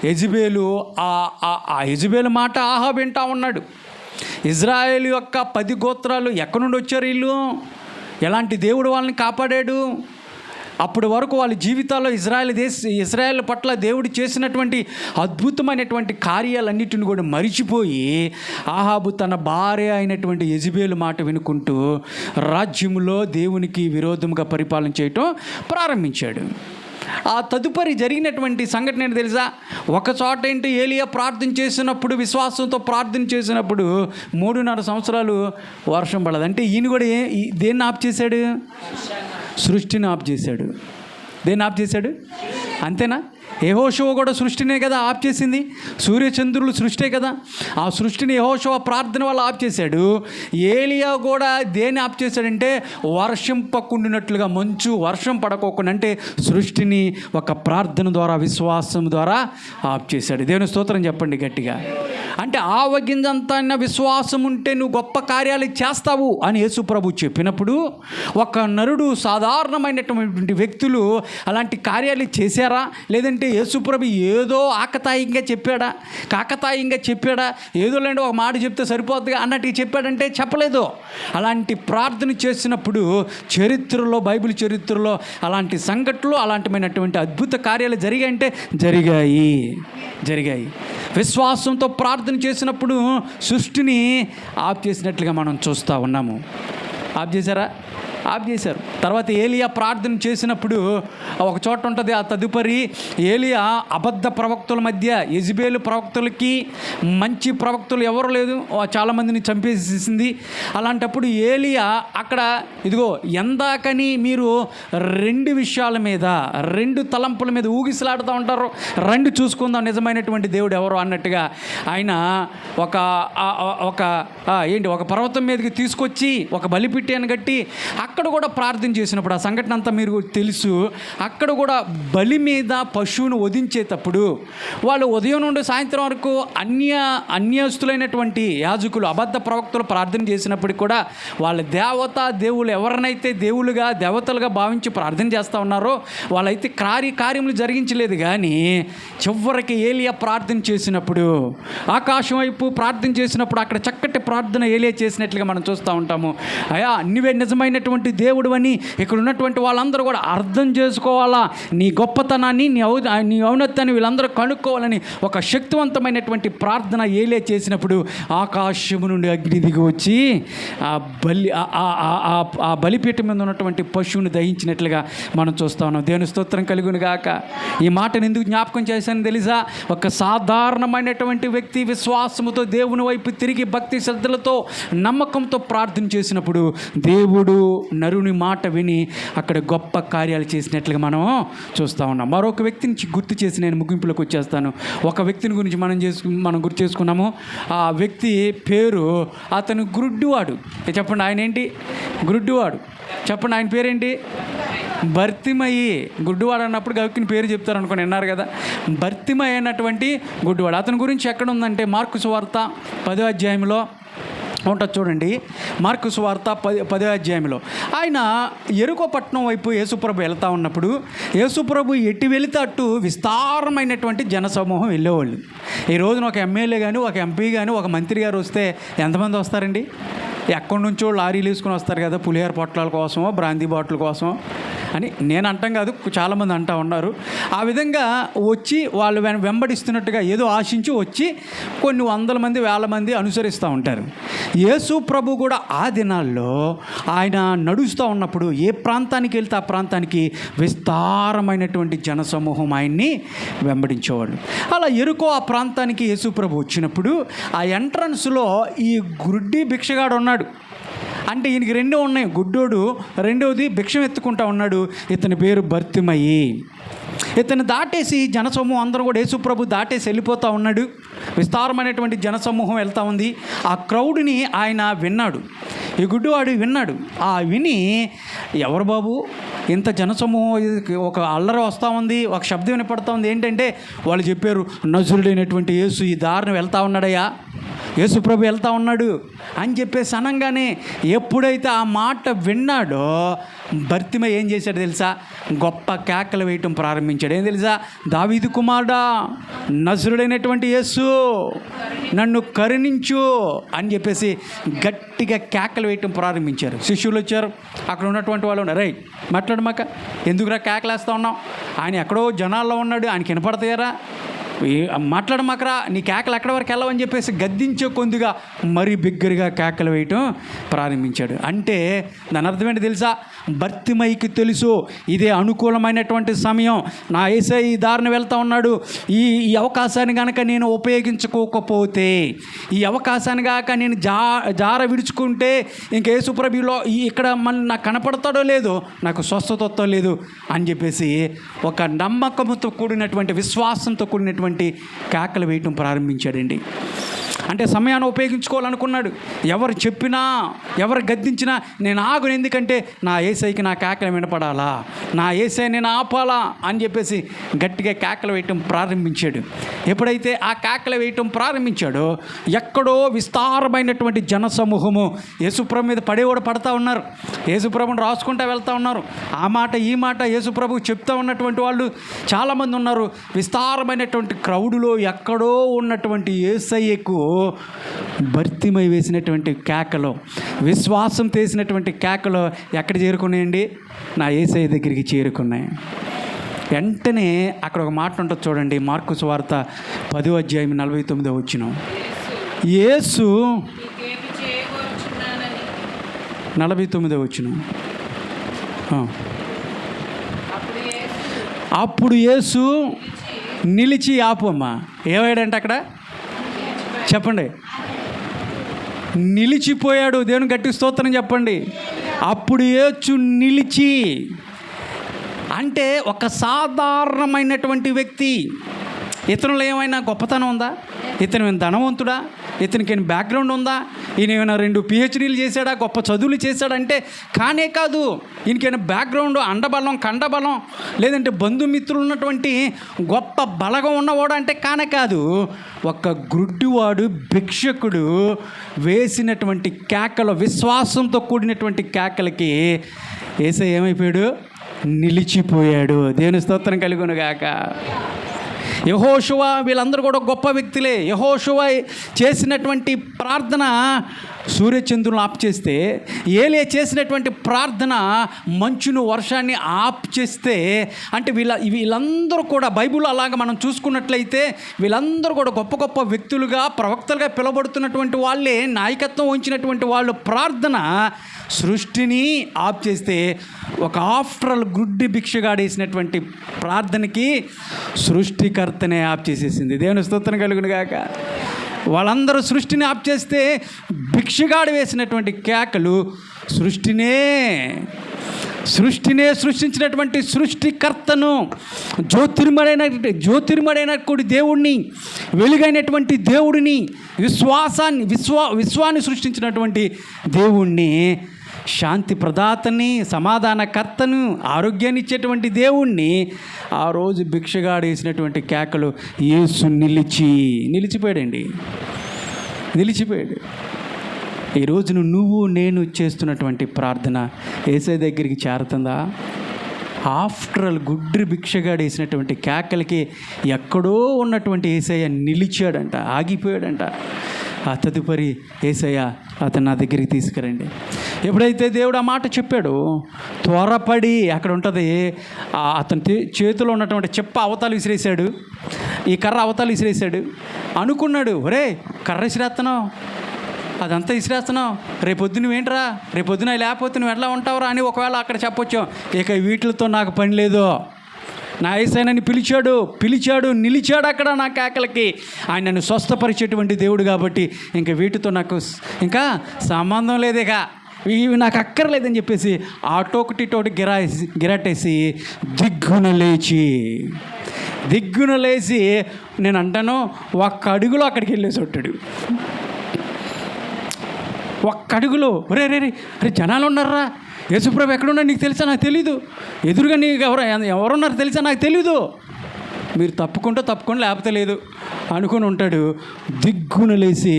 యెజబేలు ఆ యెజబేలు మాట ఆహాబు వింటా ఉన్నాడు. ఇజ్రాయేల్ యొక్క 10 గోత్రాలు ఎక్కడి నుండి వచ్చారు వీళ్ళు, ఎలాంటి దేవుడు వాళ్ళని కాపాడాడు, అప్పటి వరకు వాళ్ళ జీవితాల్లో ఇజ్రాయేల్ పట్ల దేవుడు చేసినటువంటి అద్భుతమైనటువంటి కార్యాలన్నిటిని కూడా మరిచిపోయి ఆహాబు తన భార్య అయినటువంటి యెజబేలు మాట వినుకుంటూ రాజ్యంలో దేవునికి విరోధంగా పరిపాలన చేయటం ప్రారంభించాడు. ఆ తదుపరి జరిగినటువంటి సంఘటన ఏంటి తెలుసా, ఒక చోట ఏంటి ఏలియా ప్రార్థన చేసినప్పుడు, విశ్వాసంతో ప్రార్థన చేసినప్పుడు 3.5 సంవత్సరాలు వర్షం పడదు. అంటే ఈయన కూడా దేన్ని ఆప్ చేశాడు, సృష్టిని ఆప్ చేశాడు. దేన్ని ఆప్ చేశాడు, అంతేనా? యెహోషువ కూడా సృష్టినే కదా ఆప్ చేసింది, సూర్యచంద్రులు సృష్టే కదా. ఆ సృష్టిని యెహోషువ ప్రార్థన వల్ల ఆప్ చేశాడు. ఏలియా కూడా దేన్ని ఆప్ చేశాడంటే వర్షం పక్కుండినట్లుగా, మంచు వర్షం పడకోకుండా, అంటే సృష్టిని ఒక ప్రార్థన ద్వారా, విశ్వాసం ద్వారా ఆప్ చేశాడు. దేవుని స్తోత్రం చెప్పండి గట్టిగా. అంటే ఆవగింజంత విశ్వాసం ఉంటే నువ్వు గొప్ప కార్యాలు చేస్తావు అని యేసు ప్రభు చెప్పినప్పుడు, ఒక నరుడు, సాధారణమైనటువంటి వ్యక్తులు అలాంటి కార్యాలు చేశారా, లేదంటే యేసు ప్రభు ఏదో కాకతాయంగా చెప్పాడా, ఏదో లేండి ఒక మాట చెప్తే సరిపోద్దిగా అన్నట్టు చెప్పాడంటే చెప్పలేదు. అలాంటి ప్రార్థన చేసినప్పుడు చరిత్రలో, బైబిల్ చరిత్రలో అలాంటి సంఘటనలు, అలాంటిమైనటువంటి అద్భుత కార్యాలు జరిగాయంటే జరిగాయి. విశ్వాసంతో ప్రార్థన చేసినప్పుడు సృష్టిని ఆప్ చేసినట్లుగా మనం చూస్తూ ఉన్నాము. ఆప్ చేశారా? ఆప్ చేశారు. తర్వాత ఏలియా ప్రార్థన చేసినప్పుడు ఒక చోట ఉంటుంది. ఆ తదుపరి ఏలియా అబద్ధ ప్రవక్తుల మధ్య, యెజబేలు ప్రవక్తులకి మంచి ప్రవక్తులు ఎవరు లేదు, చాలామందిని చంపేసేసింది. అలాంటప్పుడు ఏలియా అక్కడ ఇదిగో ఎందాకని మీరు 2 విషయాల మీద, 2 తలంపుల మీద ఊగిసలాడుతూ ఉంటారు, రండి చూసుకుందాం నిజమైనటువంటి దేవుడు ఎవరు అన్నట్టుగా ఆయన ఒక పర్వతం మీదకి తీసుకొచ్చి ఒక బలిపిట్టెను కట్టి అక్కడ కూడా ప్రార్థన చేసినప్పుడు, ఆ సంఘటన అంతా మీరు తెలుసు, అక్కడ కూడా బలి మీద పశువును వధించేటప్పుడు వాళ్ళు ఉదయం నుండి సాయంత్రం వరకు అన్యస్తులైనటువంటి యాజకులు, అబద్ధ ప్రవక్తలు ప్రార్థన చేసినప్పటికి కూడా వాళ్ళ దేవుళ్ళు ఎవరినైతే దేవులుగా, దేవతలుగా భావించి ప్రార్థన చేస్తూ ఉన్నారో వాళ్ళైతే కార్యములు జరిగించలేదు. కానీ చివరికి ఏలియా ప్రార్థన చేసినప్పుడు, ఆకాశం వైపు ప్రార్థన చేసినప్పుడు అక్కడ చక్కటి ప్రార్థన ఏలియా చేసినట్లుగా మనం చూస్తూ ఉంటాము. అయ్యా, నువ్వే నిజమైనటువంటి దేవుడు అని ఇక్కడ ఉన్నటువంటి వాళ్ళందరూ కూడా అర్థం చేసుకోవాలా, నీ గొప్పతనాన్ని, నీ ఔన్నత్యాన్ని వీళ్ళందరూ కనుక్కోవాలని ఒక శక్తివంతమైనటువంటి ప్రార్థన ఏలియా చేసినప్పుడు ఆకాశము నుండి అగ్ని దిగి వచ్చి ఆ బలిపీఠం మీద ఉన్నటువంటి పశువుని దహించినట్లుగా మనం చూస్తా ఉన్నాం. దేవుని స్తోత్రం కలుగును గాక. ఈ మాటను ఎందుకు జ్ఞాపకం చేశాను తెలుసా? ఒక సాధారణమైనటువంటి వ్యక్తి విశ్వాసముతో దేవుని వైపు తిరిగి భక్తి శ్రద్ధలతో నమ్మకంతో ప్రార్థన చేసినప్పుడు దేవుడు నరుని మాట విని అక్కడ గొప్ప కార్యాలు చేసినట్లుగా మనం చూస్తూ ఉన్నాం. మరొక వ్యక్తిని గుర్తు చేసి నేను ముగింపులోకి వచ్చేస్తాను. ఒక వ్యక్తిని గురించి మనం గుర్తు చేసుకున్నాము. ఆ వ్యక్తి పేరు, అతను గుడ్డివాడు. చెప్పండి, ఆయన ఏంటి? గుడ్డివాడు. చెప్పండి, ఆయన పేరేంటి? భర్తిమయి. గుడ్డివాడు అన్నప్పుడు గవికిని పేరు చెప్తారు అనుకోని విన్నారు కదా. భర్తిమయి అయినటువంటి గుడ్డివాడు. అతని గురించి ఎక్కడ ఉందంటే మార్కు సువార్త 10వ అధ్యాయంలో ఉంటుంది చూడండి. మార్కు సువార్త 10వ అధ్యాయంలో ఆయన యెరికో పట్టణం వైపు యేసుప్రభు వెళ్తూ ఉన్నప్పుడు, యేసుప్రభు ఎటు వెళితే అటు విస్తారమైనటువంటి జనసమూహం వెళ్ళేవాళ్ళు. ఈ రోజున ఒక ఎమ్మెల్యే కానీ, ఒక ఎంపీ కానీ, ఒక మంత్రి గారు వస్తే ఎంతమంది వస్తారండి? ఎక్కడి నుంచో లారీలు వేసుకుని వస్తారు కదా, పులిహోర పొట్లాల కోసమో, బ్రాందీ బాటిల్ కోసమో. అని నేను అంటాం కాదు, చాలామంది అంటూ ఉన్నారు. ఆ విధంగా వచ్చి వాళ్ళు వెంబడిస్తున్నట్టుగా ఏదో ఆశించి వచ్చి కొన్ని వందల మంది, వేల మంది అనుసరిస్తూ ఉంటారు. యేసు ప్రభు కూడా ఆ దినాల్లో ఆయన నడుస్తూ ఉన్నప్పుడు ఏ ప్రాంతానికి వెళ్తే ఆ ప్రాంతానికి విస్తారమైనటువంటి జనసమూహం ఆయన్ని వెంబడించేవాళ్ళు. అలా ఎరుకో ఆ ప్రాంతానికి యేసు ప్రభు వచ్చినప్పుడు ఆ ఎంట్రన్స్లో ఈ గుడ్డి భిక్షగాడు ఉన్నాడు. అంటే ఈయనకి రెండో ఉన్నాయి, గుడ్డోడు, రెండవది భిక్షం ఎత్తుకుంటా ఉన్నాడు. ఇతని పేరు బర్తిమయి. ఇతను దాటేసి జనసమూహం అందరూ కూడా యేసుప్రభు దాటేసి వెళ్ళిపోతూ ఉన్నాడు. విస్తారమైనటువంటి జనసమూహం వెళ్తూ ఉంది. ఆ క్రౌడ్ని ఆయన విన్నాడు, ఈ గుడ్డివాడు విన్నాడు. ఆ విని, ఎవరు బాబు ఇంత జనసమూహం, ఒక అల్లరి వస్తూ ఉంది, ఒక శబ్దం వినపడుతూ ఉంది. ఏంటంటే వాళ్ళు చెప్పారు, నజరుడైనటువంటి యేసు ఈ దారిని వెళ్తూ ఉన్నాడయ్యా, యేసుప్రభు వెళ్తూ ఉన్నాడు అని చెప్పేసి అనగానే ఎప్పుడైతే ఆ మాట విన్నాడో బర్తిమయి ఏం చేశాడు తెలుసా? గొప్ప కేకలు వేయటం ప్రారంభించాడు. ఏం తెలుసా? దావీదు కుమారుడా, నజరుడైనటువంటి యేసు నన్ను కరుణించు అని చెప్పేసి గట్టిగా కేకలు వేయటం ప్రారంభించారు. శిష్యులు వచ్చారు, అక్కడ ఉన్నటువంటి వాళ్ళు ఉన్నారు, రైట్ మాట్లాడమాక, ఎందుకురా కేకలు వేస్తూ ఉన్నాం, ఆయన ఎక్కడో జనాల్లో ఉన్నాడు, ఆయనకి వినపడతాయారా, మాట్లాడమాకరా, నీ కేకలు ఎక్కడి వరకు వెళ్ళవని చెప్పేసి గద్దించే కొద్దిగా మరీ బిగ్గరగా కేకలు వేయటం ప్రారంభించాడు. అంటే దాని అర్థం ఏంటి తెలుసా? బర్తిమయికి తెలుసు ఇదే అనుకూలమైనటువంటి సమయం, నా యేసయ్య ఈ దారిని వెళ్తూ ఉన్నాడు, ఈ అవకాశాన్ని కనుక నేను ఉపయోగించుకోకపోతే, ఈ అవకాశాన్ని కాక నేను జార విడుచుకుంటే ఇంక యేసుప్రభులో ఇక్కడ మళ్ళీ నాకు కనపడతాడో లేదో, నాకు స్వస్థత లేదు అని చెప్పేసి ఒక నమ్మకంతో కూడినటువంటి, విశ్వాసంతో కూడినటువంటి కేకలు వేయటం ప్రారంభించాడండి. అంటే సమయాన్ని ఉపయోగించుకోవాలనుకున్నాడు. ఎవరు చెప్పినా, ఎవరు గద్దించినా నేను ఆగును, ఎందుకంటే నా యేసయ్యకి నా కేకలు వినపడాలా, నా యేసయ్య నేను ఆపాలా అని చెప్పేసి గట్టిగా కేకలు వేయటం ప్రారంభించాడు. ఎప్పుడైతే ఆ కేకలు వేయటం ప్రారంభించాడో ఎక్కడో విస్తారమైనటువంటి జనసమూహము యేసుప్రభు మీద పడతా ఉన్నారు, యేసుప్రభుని రాసుకుంటూ వెళ్తూ ఉన్నారు. ఆ మాట ఈ మాట యేసుప్రభు చెప్తూ ఉన్నటువంటి వాళ్ళు చాలామంది ఉన్నారు. విస్తారమైనటువంటి క్రౌడులో ఎక్కడో ఉన్నటువంటి యేసయ్యకు బర్తిమయి వేసినటువంటి కేకలో, విశ్వాసం చేసినటువంటి కేకలో ఎక్కడ చేరుకున్నాయండి? నా యేసయ్య దగ్గరికి చేరుకున్నాయి. వెంటనే అక్కడ ఒక మాట ఉంటుంది చూడండి, మార్కు సువార్త 10:49 యేసు 49 అప్పుడు యేసు నిలిచి, ఆపమ్మా, ఏమయ్యాడంటే అక్కడ చెప్పండి, నిలిచిపోయాడు. దేవుని గట్టి స్తోత్రం చెప్పండి. అప్పుడు యేసు నిలిచి, అంటే ఒక సాధారణమైనటువంటి వ్యక్తి. ఇతరులు ఏమైనా గొప్పతనం ఉందా? ఇతను ఏమైనా ధనవంతుడా? ఇతనికి ఏమైనా బ్యాక్గ్రౌండ్ ఉందా? ఈయన ఏమైనా 2 PhDలు చేశాడా, గొప్ప చదువులు చేశాడంటే కానే కాదు. ఈయనకైనా బ్యాక్గ్రౌండ్, అండబలం, కండబలం, లేదంటే బంధుమిత్రులు ఉన్నటువంటి గొప్ప బలగం ఉన్నవాడు అంటే కానే కాదు. ఒక గుడ్డివాడు, భిక్షకుడు వేసినటువంటి కేకలు, విశ్వాసంతో కూడినటువంటి కేకలకి యేసయ్య ఏమైపోయాడు? నిలిచిపోయాడు. దేవుని స్తోత్రం కలుగునుగాక. యెహోషువ, వీళ్ళందరూ కూడా గొప్ప వ్యక్తులే. యెహోషువ చేసినటువంటి ప్రార్థన సూర్యచంద్రులను ఆప్ చేస్తే, ఏలియా చేసినటువంటి ప్రార్థన మంచును, వర్షాన్ని ఆప్ చేస్తే, అంటే వీళ్ళందరూ కూడా బైబిల్ అలాగా మనం చూసుకున్నట్లయితే వీళ్ళందరూ కూడా గొప్ప గొప్ప వ్యక్తులుగా, ప్రవక్తలుగా పిలువబడుతున్నటువంటి వాళ్ళే, నాయకత్వం వహించినటువంటి వాళ్ళు ప్రార్థన సృష్టిని ఆప్ చేస్తే, ఒక ఆఫ్టర్ గుడ్డి భిక్షగాడేసినటువంటి ప్రార్థనకి సృష్టికర్తనే ఆప్ చేసేసింది. దేవుని స్తోత్రం కలుగునుగాక. వాళ్ళందరూ సృష్టిని ఆప్ చేస్తే, భిక్షగాడు వేసినటువంటి కేకలు సృష్టినే సృష్టించినటువంటి సృష్టికర్తను, జ్యోతిర్మడైనటువంటి దేవుడిని, వెలుగైనటువంటి దేవుడిని, విశ్వాన్ని సృష్టించినటువంటి దేవుణ్ణి, శాంతి ప్రదాతని, సమాధానకర్తను, ఆరోగ్యాన్ని ఇచ్చేటువంటి దేవుణ్ణి ఆ రోజు భిక్షగాడు వేసినటువంటి కేకలు యేసు నిలిచిపోయాడండి. ఈ రోజును నువ్వు నేను చేస్తున్నటువంటి ప్రార్థన యేసయ్య దగ్గరికి చేరుతుందా? ఆఫ్టర్ ఆల్ గుడ్డి భిక్షగాడు వేసినటువంటి కేకలకి ఎక్కడో ఉన్నటువంటి యేసయ్య నిలిచాడంట, ఆగిపోయాడంట. ఆ తదుపరి యేసయ్య అతను నా దగ్గరికి తీసుకురండి. ఎప్పుడైతే దేవుడు ఆ మాట చెప్పాడో త్వరపడి అక్కడ ఉంటుంది అతని చేతిలో ఉన్నటువంటి చెప్ప అవతల విసిరేశాడు, ఈ కర్ర అవతల విసిరేశాడు. అనుకున్నాడు, ఒరే కర్ర విసిరేస్తున్నావు, అదంతా విసిరేస్తున్నావు, రేపొద్దు నువ్వేంట్రా, రేపొద్దున లేకపోతే నువ్వు ఎట్లా ఉంటావురా అని ఒకవేళ అక్కడ చెప్పొచ్చు. ఇక వీటితో నాకు పని లేదు, నా యేసయ్యని పిలిచాడు నిలిచాడు అక్కడ నా కేకలకి. ఆయన నన్ను స్వస్థపరిచేటువంటి దేవుడు కాబట్టి ఇంక వీటితో నాకు ఇంకా సంబంధం లేదు, ఇక ఇవి నాకు అక్కర్లేదని చెప్పేసి ఆటోకటి గిరాటేసి దిగ్గున లేచి నేను అంటాను ఒక్క అడుగులో అక్కడికి వెళ్ళేసి ఉంటాడు. ఒక్క అడుగులో రే జనాలు ఉన్నారా, యేసుప్రభు ఎక్కడున్నా నీకు తెలుసా, నాకు తెలీదు, ఎదురుగా నీకు ఎవరున్నారు తెలుసా, నాకు తెలీదు, మీరు తప్పుకుంటే లేకపోతే లేదు అనుకుని ఉంటాడు. దిగ్గున లేచి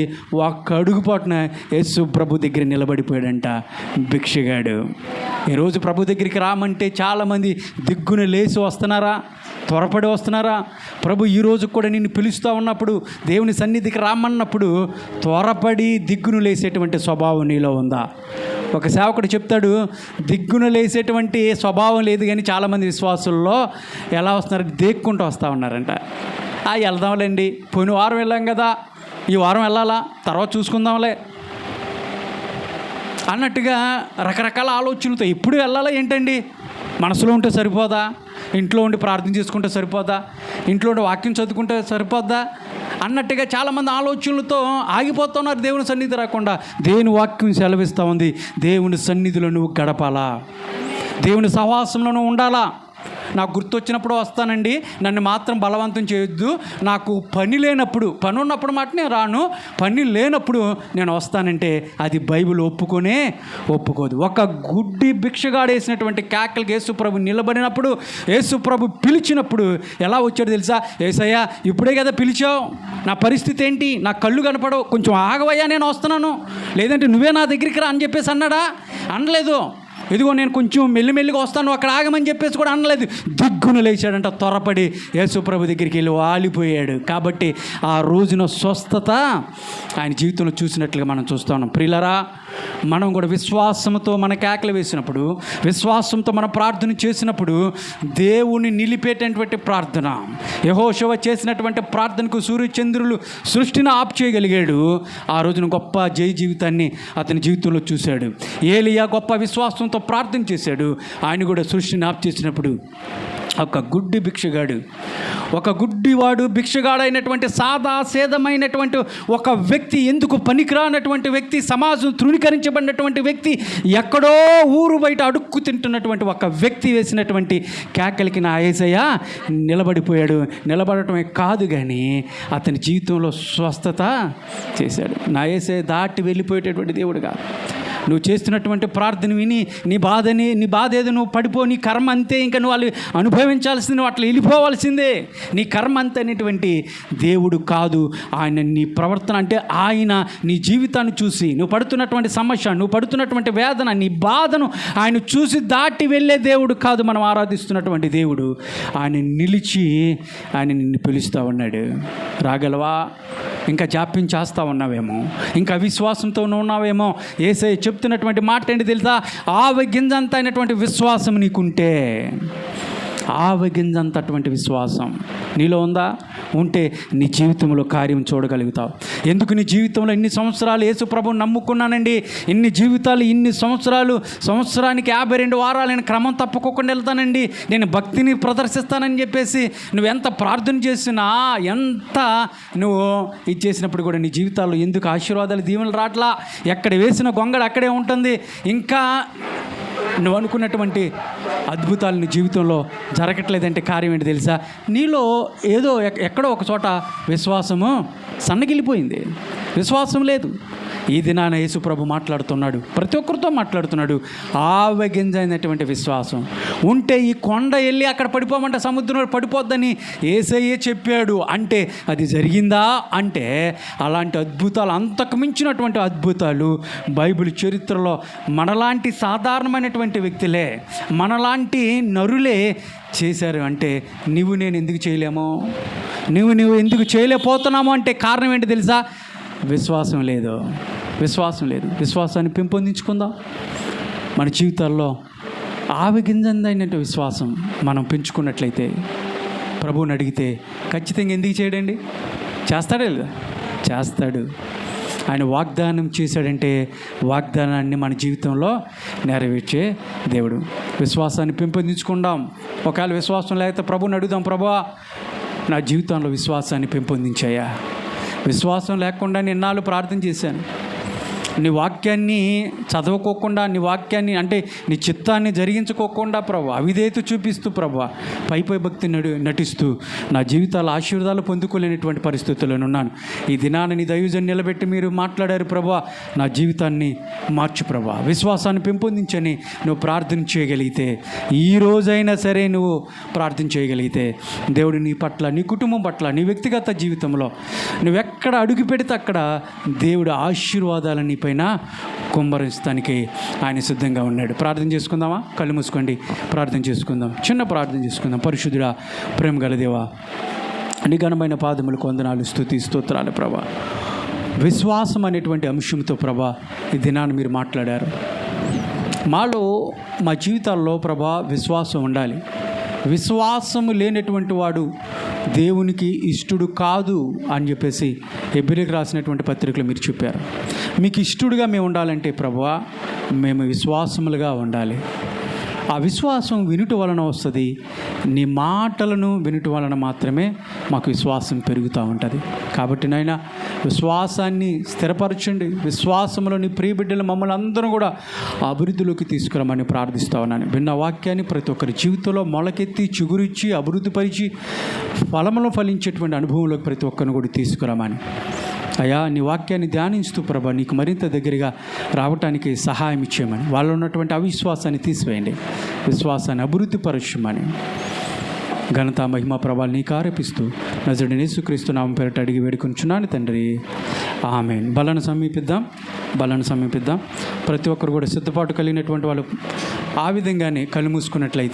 ఒక్క అడుగు పాటున యేసుప్రభు దగ్గర నిలబడిపోయాడంట భిక్షగాడు. ఈరోజు ప్రభు దగ్గరికి రామంటే చాలామంది దిగ్గున లేచి వస్తున్నారా, త్వరపడి వస్తున్నారా? ప్రభు ఈరోజు కూడా నిన్ను పిలుస్తూ ఉన్నప్పుడు, దేవుని సన్నిధికి రామన్నప్పుడు త్వరపడి దిగ్గును లేసేటువంటి స్వభావం నీలో ఉందా? ఒక సేవకుడు చెప్తాడు, దిగ్గున లేసేటువంటి స్వభావం లేదు, కానీ చాలామంది విశ్వాసుల్లో ఎలా వస్తున్నారు, దేక్కుంటూ వస్తూ ఉన్నారంట. వెళ్దాంలేండి, పోయిన వారం వెళ్ళాం కదా, ఈ వారం వెళ్ళాలా, తర్వాత చూసుకుందాంలే అన్నట్టుగా రకరకాల ఆలోచనలతో ఇప్పుడు వెళ్ళాలా ఏంటండి, మనసులో ఉంటే సరిపోదా, ఇంట్లో ఉండి ప్రార్థన చేసుకుంటే సరిపోదా, ఇంట్లో ఉండి వాక్యం చదువుకుంటే సరిపోద్దా అన్నట్టుగా చాలామంది ఆలోచనలతో ఆగిపోతున్నారు. దేవుని సన్నిధి రాకుండా దేవుని వాక్యం సెలవిస్తూ ఉంది, దేవుని సన్నిధిలో నువ్వు గడపాలా, దేవుని సహవాసంలో నువ్వు ఉండాలా. నాకు గుర్తొచ్చినప్పుడు వస్తానండి, నన్ను మాత్రం బలవంతం చేయొద్దు, నాకు పని లేనప్పుడు, పని ఉన్నప్పుడు మాట నేను రాను, పని లేనప్పుడు నేను వస్తానంటే అది బైబిల్ ఒప్పుకోదు. ఒక గుడ్డి భిక్షగాడేసినటువంటి కేకలకి యేసుప్రభు నిలబడినప్పుడు, యేసుప్రభు పిలిచినప్పుడు ఎలా వచ్చాడు తెలుసా? యేసయ్యా ఇప్పుడే కదా పిలిచావు, నా పరిస్థితి ఏంటి, నా కళ్ళు కనపడవు, కొంచెం ఆగవయ్యా నేను వస్తున్నాను, లేదంటే నువ్వే నా దగ్గరికి రా అని చెప్పేసి అన్నాడా? అనలేదు. ఇదిగో నేను కొంచెం మెల్లిమెల్లిగా వస్తాను, అక్కడ ఆగమని చెప్పేసి కూడా అనలేదు. దిగ్గున లేచాడంట, త్వరపడి యేసుప్రభు దగ్గరికి వెళ్ళి వాలిపోయాడు. కాబట్టి ఆ రోజున స్వస్థత ఆయన జీవితంలో చూసినట్లుగా మనం చూస్తూ ఉన్నాం. ప్రియులారా, మనం కూడా విశ్వాసంతో మన కేకలు వేసినప్పుడు, విశ్వాసంతో మన ప్రార్థన చేసినప్పుడు దేవుని నిలిపేటటువంటి ప్రార్థన, యెహోషువ చేసినటువంటి ప్రార్థనకు సూర్యచంద్రులు సృష్టిని ఆప్ చేయగలిగాడు. ఆ రోజున గొప్ప జయ జీవితాన్ని అతని జీవితంలో చూశాడు. ఏలియా గొప్ప విశ్వాసంతో ప్రార్థన చేశాడు, ఆయన కూడా సృష్టిని ఆప్ చేసినప్పుడు ఒక గుడ్డివాడు భిక్షగాడైనటువంటి సాదాసేదమైనటువంటి ఒక వ్యక్తి, ఎందుకు పనికిరానటువంటి వ్యక్తి, సమాజం తృణీకరించబడినటువంటి వ్యక్తి, ఎక్కడో ఊరు బయట అడుక్కు తింటున్నటువంటి ఒక వ్యక్తి వేసినటువంటి కేకలకి నా యేసయ్య నిలబడిపోయాడు. నిలబడటమే కాదు కానీ అతని జీవితంలో స్వస్థత చేశాడు. నా యేసయ్య దాటి వెళ్ళిపోయేటటువంటి దేవుడు కాదు. నువ్వు చేస్తున్నటువంటి ప్రార్థన విని నీ బాధ ఏదో నువ్వు పడిపో, నీ కర్మ అంతే, ఇంకా నువ్వు వాళ్ళు అనుభవించాల్సింది, నువ్వు అట్లా వెళ్ళిపోవాల్సిందే, నీ కర్మ అంతే అనేటువంటి దేవుడు కాదు. ఆయన నీ ప్రవర్తన అంటే ఆయన నీ జీవితాన్ని చూసి, నువ్వు పడుతున్నటువంటి సమస్య, నువ్వు పడుతున్నటువంటి వేదన, నీ బాధను ఆయన చూసి దాటి వెళ్ళే దేవుడు కాదు. మనం ఆరాధిస్తున్నటువంటి దేవుడు ఆయన నిలిచి ఆయన నిన్ను పిలుస్తూ ఉన్నాడు. రాగలవా? ఇంకా జాప్యం చేస్తూ ఉన్నావేమో, ఇంకా అవిశ్వాసంతో ఉన్నావేమో. యేసయ్య చెప్తున్నటువంటి మాట ఏంటి తెలుసా? ఆవగింజంత అయినటువంటి విశ్వాసం నీకుంటే, ఆవగింజంతటువంటి విశ్వాసం నీలో ఉందా? ఉంటే నీ జీవితంలో కార్యం చూడగలుగుతావు. ఎందుకు నీ జీవితంలో ఇన్ని సంవత్సరాలు యేసు ప్రభువుని నమ్ముకున్నానండి, ఇన్ని జీవితాలు, ఇన్ని సంవత్సరాలు, సంవత్సరానికి 52 వారాలు నేను క్రమం తప్పుకోకుండా వెళ్తానండి, నేను భక్తిని ప్రదర్శిస్తానని చెప్పేసి నువ్వు ఎంత ప్రార్థన చేసినా, ఎంత నువ్వు ఇది చేసినప్పుడు కూడా నీ జీవితాల్లో ఎందుకు ఆశీర్వాదాలు, దీవెనలు రాట్లా? ఎక్కడ వేసిన గొంగడ అక్కడే ఉంటుంది. ఇంకా నువ్వు అనుకున్నటువంటి అద్భుతాలు నీ జీవితంలో జరగట్లేదంటే కార్యం ఏంటి తెలుసా? నీలో ఏదో ఎక్కడో ఒక చోట విశ్వాసము సన్నగిల్లిపోయింది, విశ్వాసం లేదు. ఈ దినాన యేసు ప్రభు మాట్లాడుతున్నాడు, ప్రతి ఒక్కరితో మాట్లాడుతున్నాడు. ఆవగింజైనటువంటి విశ్వాసం ఉంటే ఈ కొండ వెళ్ళి అక్కడ పడిపోమంటే సముద్రంలో పడిపోద్దని యేసయ్యే చెప్పాడు. అంటే అది జరిగిందా? అంటే అలాంటి అద్భుతాలు, అంతకు మించినటువంటి అద్భుతాలు బైబిల్ చరిత్రలో మనలాంటి సాధారణమైనటువంటి వ్యక్తులే, మనలాంటి నరులే చేశారు. అంటే నువ్వు నేను ఎందుకు చేయలేమో, నువ్వు ఎందుకు చేయలేకపోతున్నామో అంటే కారణం ఏంటి తెలుసా? విశ్వాసం లేదు. విశ్వాసం లేదు. విశ్వాసాన్ని పెంపొందించుకుందాం. మన జీవితాల్లో ఆవగింజందైనటువంటి విశ్వాసం మనం పెంచుకున్నట్లయితే, ప్రభువుని అడిగితే ఖచ్చితంగా ఎందుకు చేయడండి? చేస్తాడే లేదా? చేస్తాడు. ఆయన వాగ్దానం చేశాడంటే వాగ్దానాన్ని మన జీవితంలో నెరవేర్చే దేవుడు. విశ్వాసాన్ని పెంపొందించుకుందాం. ఒకవేళ విశ్వాసం లేకపోతే ప్రభువుని అడుగుదాం, ప్రభువా నా జీవితంలో విశ్వాసాన్ని పెంపొందించాయా? విశ్వాసం లేకుండా నిన్నాళ్ళు ప్రార్థన చేశాను, నీ వాక్యాన్ని చదవకోకుండా, నీ వాక్యాన్ని అంటే నీ చిత్తాన్ని జరిగించుకోకుండా ప్రభు అవిధేయత చూపిస్తూ ప్రభు పై భక్తి నటిస్తూ నా జీవితాల ఆశీర్వాదాలు పొందుకోలేనటువంటి పరిస్థితుల్లో ఉన్నాను. ఈ దినాన్ని నీ దైవజన్ నిలబెట్టి మీరు మాట్లాడారు ప్రభు, నా జీవితాన్ని మార్చు ప్రభు, విశ్వాసాన్ని పెంపొందించని నువ్వు ప్రార్థన చేయగలిగితే, ఈ రోజైనా సరే నువ్వు ప్రార్థన చేయగలిగితే దేవుడు నీ పట్ల, నీ కుటుంబం పట్ల, నీ వ్యక్తిగత జీవితంలో నువ్వెక్కడ అడుగు పెడితే అక్కడ దేవుడు ఆశీర్వాదాలని పైన కుమ్మరించడానికి ఆయన సిద్ధంగా ఉన్నాడు. ప్రార్థన చేసుకుందామా? కళ్ళు మూసుకోండి, ప్రార్థన చేసుకుందాం. చిన్న ప్రార్థన చేసుకుందాం. పరిశుద్ధుడా, ప్రేమ గల దేవా, నీ ఘనమైన పాదములకు వందనాలు, స్తుతి స్తోత్రాలు ప్రభా. విశ్వాసం అనేటువంటి అంశంతో ప్రభా ఈ దినాన్ని మీరు మాట్లాడారు. మాలో మా జీవితాల్లో ప్రభా విశ్వాసం ఉండాలి. విశ్వాసము లేనటువంటి వాడు దేవునికి ఇష్టడు కాదు అని చెప్పేసి హెబ్రీయులకు రాసినటువంటి పత్రికలో మీరు చెప్పారు. మీకు ఇష్టడుగా మేము ఉండాలంటే ప్రభువా, మేము విశ్వాసములుగా ఉండాలి. ఆ విశ్వాసం వినుట వలన వస్తుంది. నీ మాటలను వినుట వలన మాత్రమే మాకు విశ్వాసం పెరుగుతూ ఉంటుంది. కాబట్టి నాయన విశ్వాసాన్ని స్థిరపరచండి. విశ్వాసంలో నీ ప్రియ బిడ్డలు మమ్మల్ని అందరూ కూడా అభివృద్ధిలోకి తీసుకురమని ప్రార్థిస్తూ ఉన్నాను. విన్న వాక్యాన్ని ప్రతి ఒక్కరి జీవితంలో మొలకెత్తి చిగురిచ్చి అభివృద్ధిపరిచి ఫలములు ఫలించేటువంటి అనుభవంలోకి ప్రతి ఒక్కరిని కూడా తీసుకురమని, అయ్యా నీ వాక్యాన్ని ధ్యానించుతూ ప్రభా నీకు మరింత దగ్గరగా రావటానికి సహాయం ఇచ్చేయమని, వాళ్ళు ఉన్నటువంటి అవిశ్వాసాన్ని తీసివేయండి, విశ్వాసాన్ని అభివృద్ధిపరచమని, ఘనత మహిమ ప్రభావాలు నీకు ఆరోపిస్తూ నజరుడైన యేసుక్రీస్తు నామం పేరిట అడిగి వేడుకొంచున్నాను తండ్రి, ఆమేన్. బలను సమీపిద్దాం. ప్రతి ఒక్కరు కూడా సిద్ధపాటు కలిగినటువంటి వాళ్ళు ఆ విధంగానే కళ్ళు మూసుకున్నట్లయితే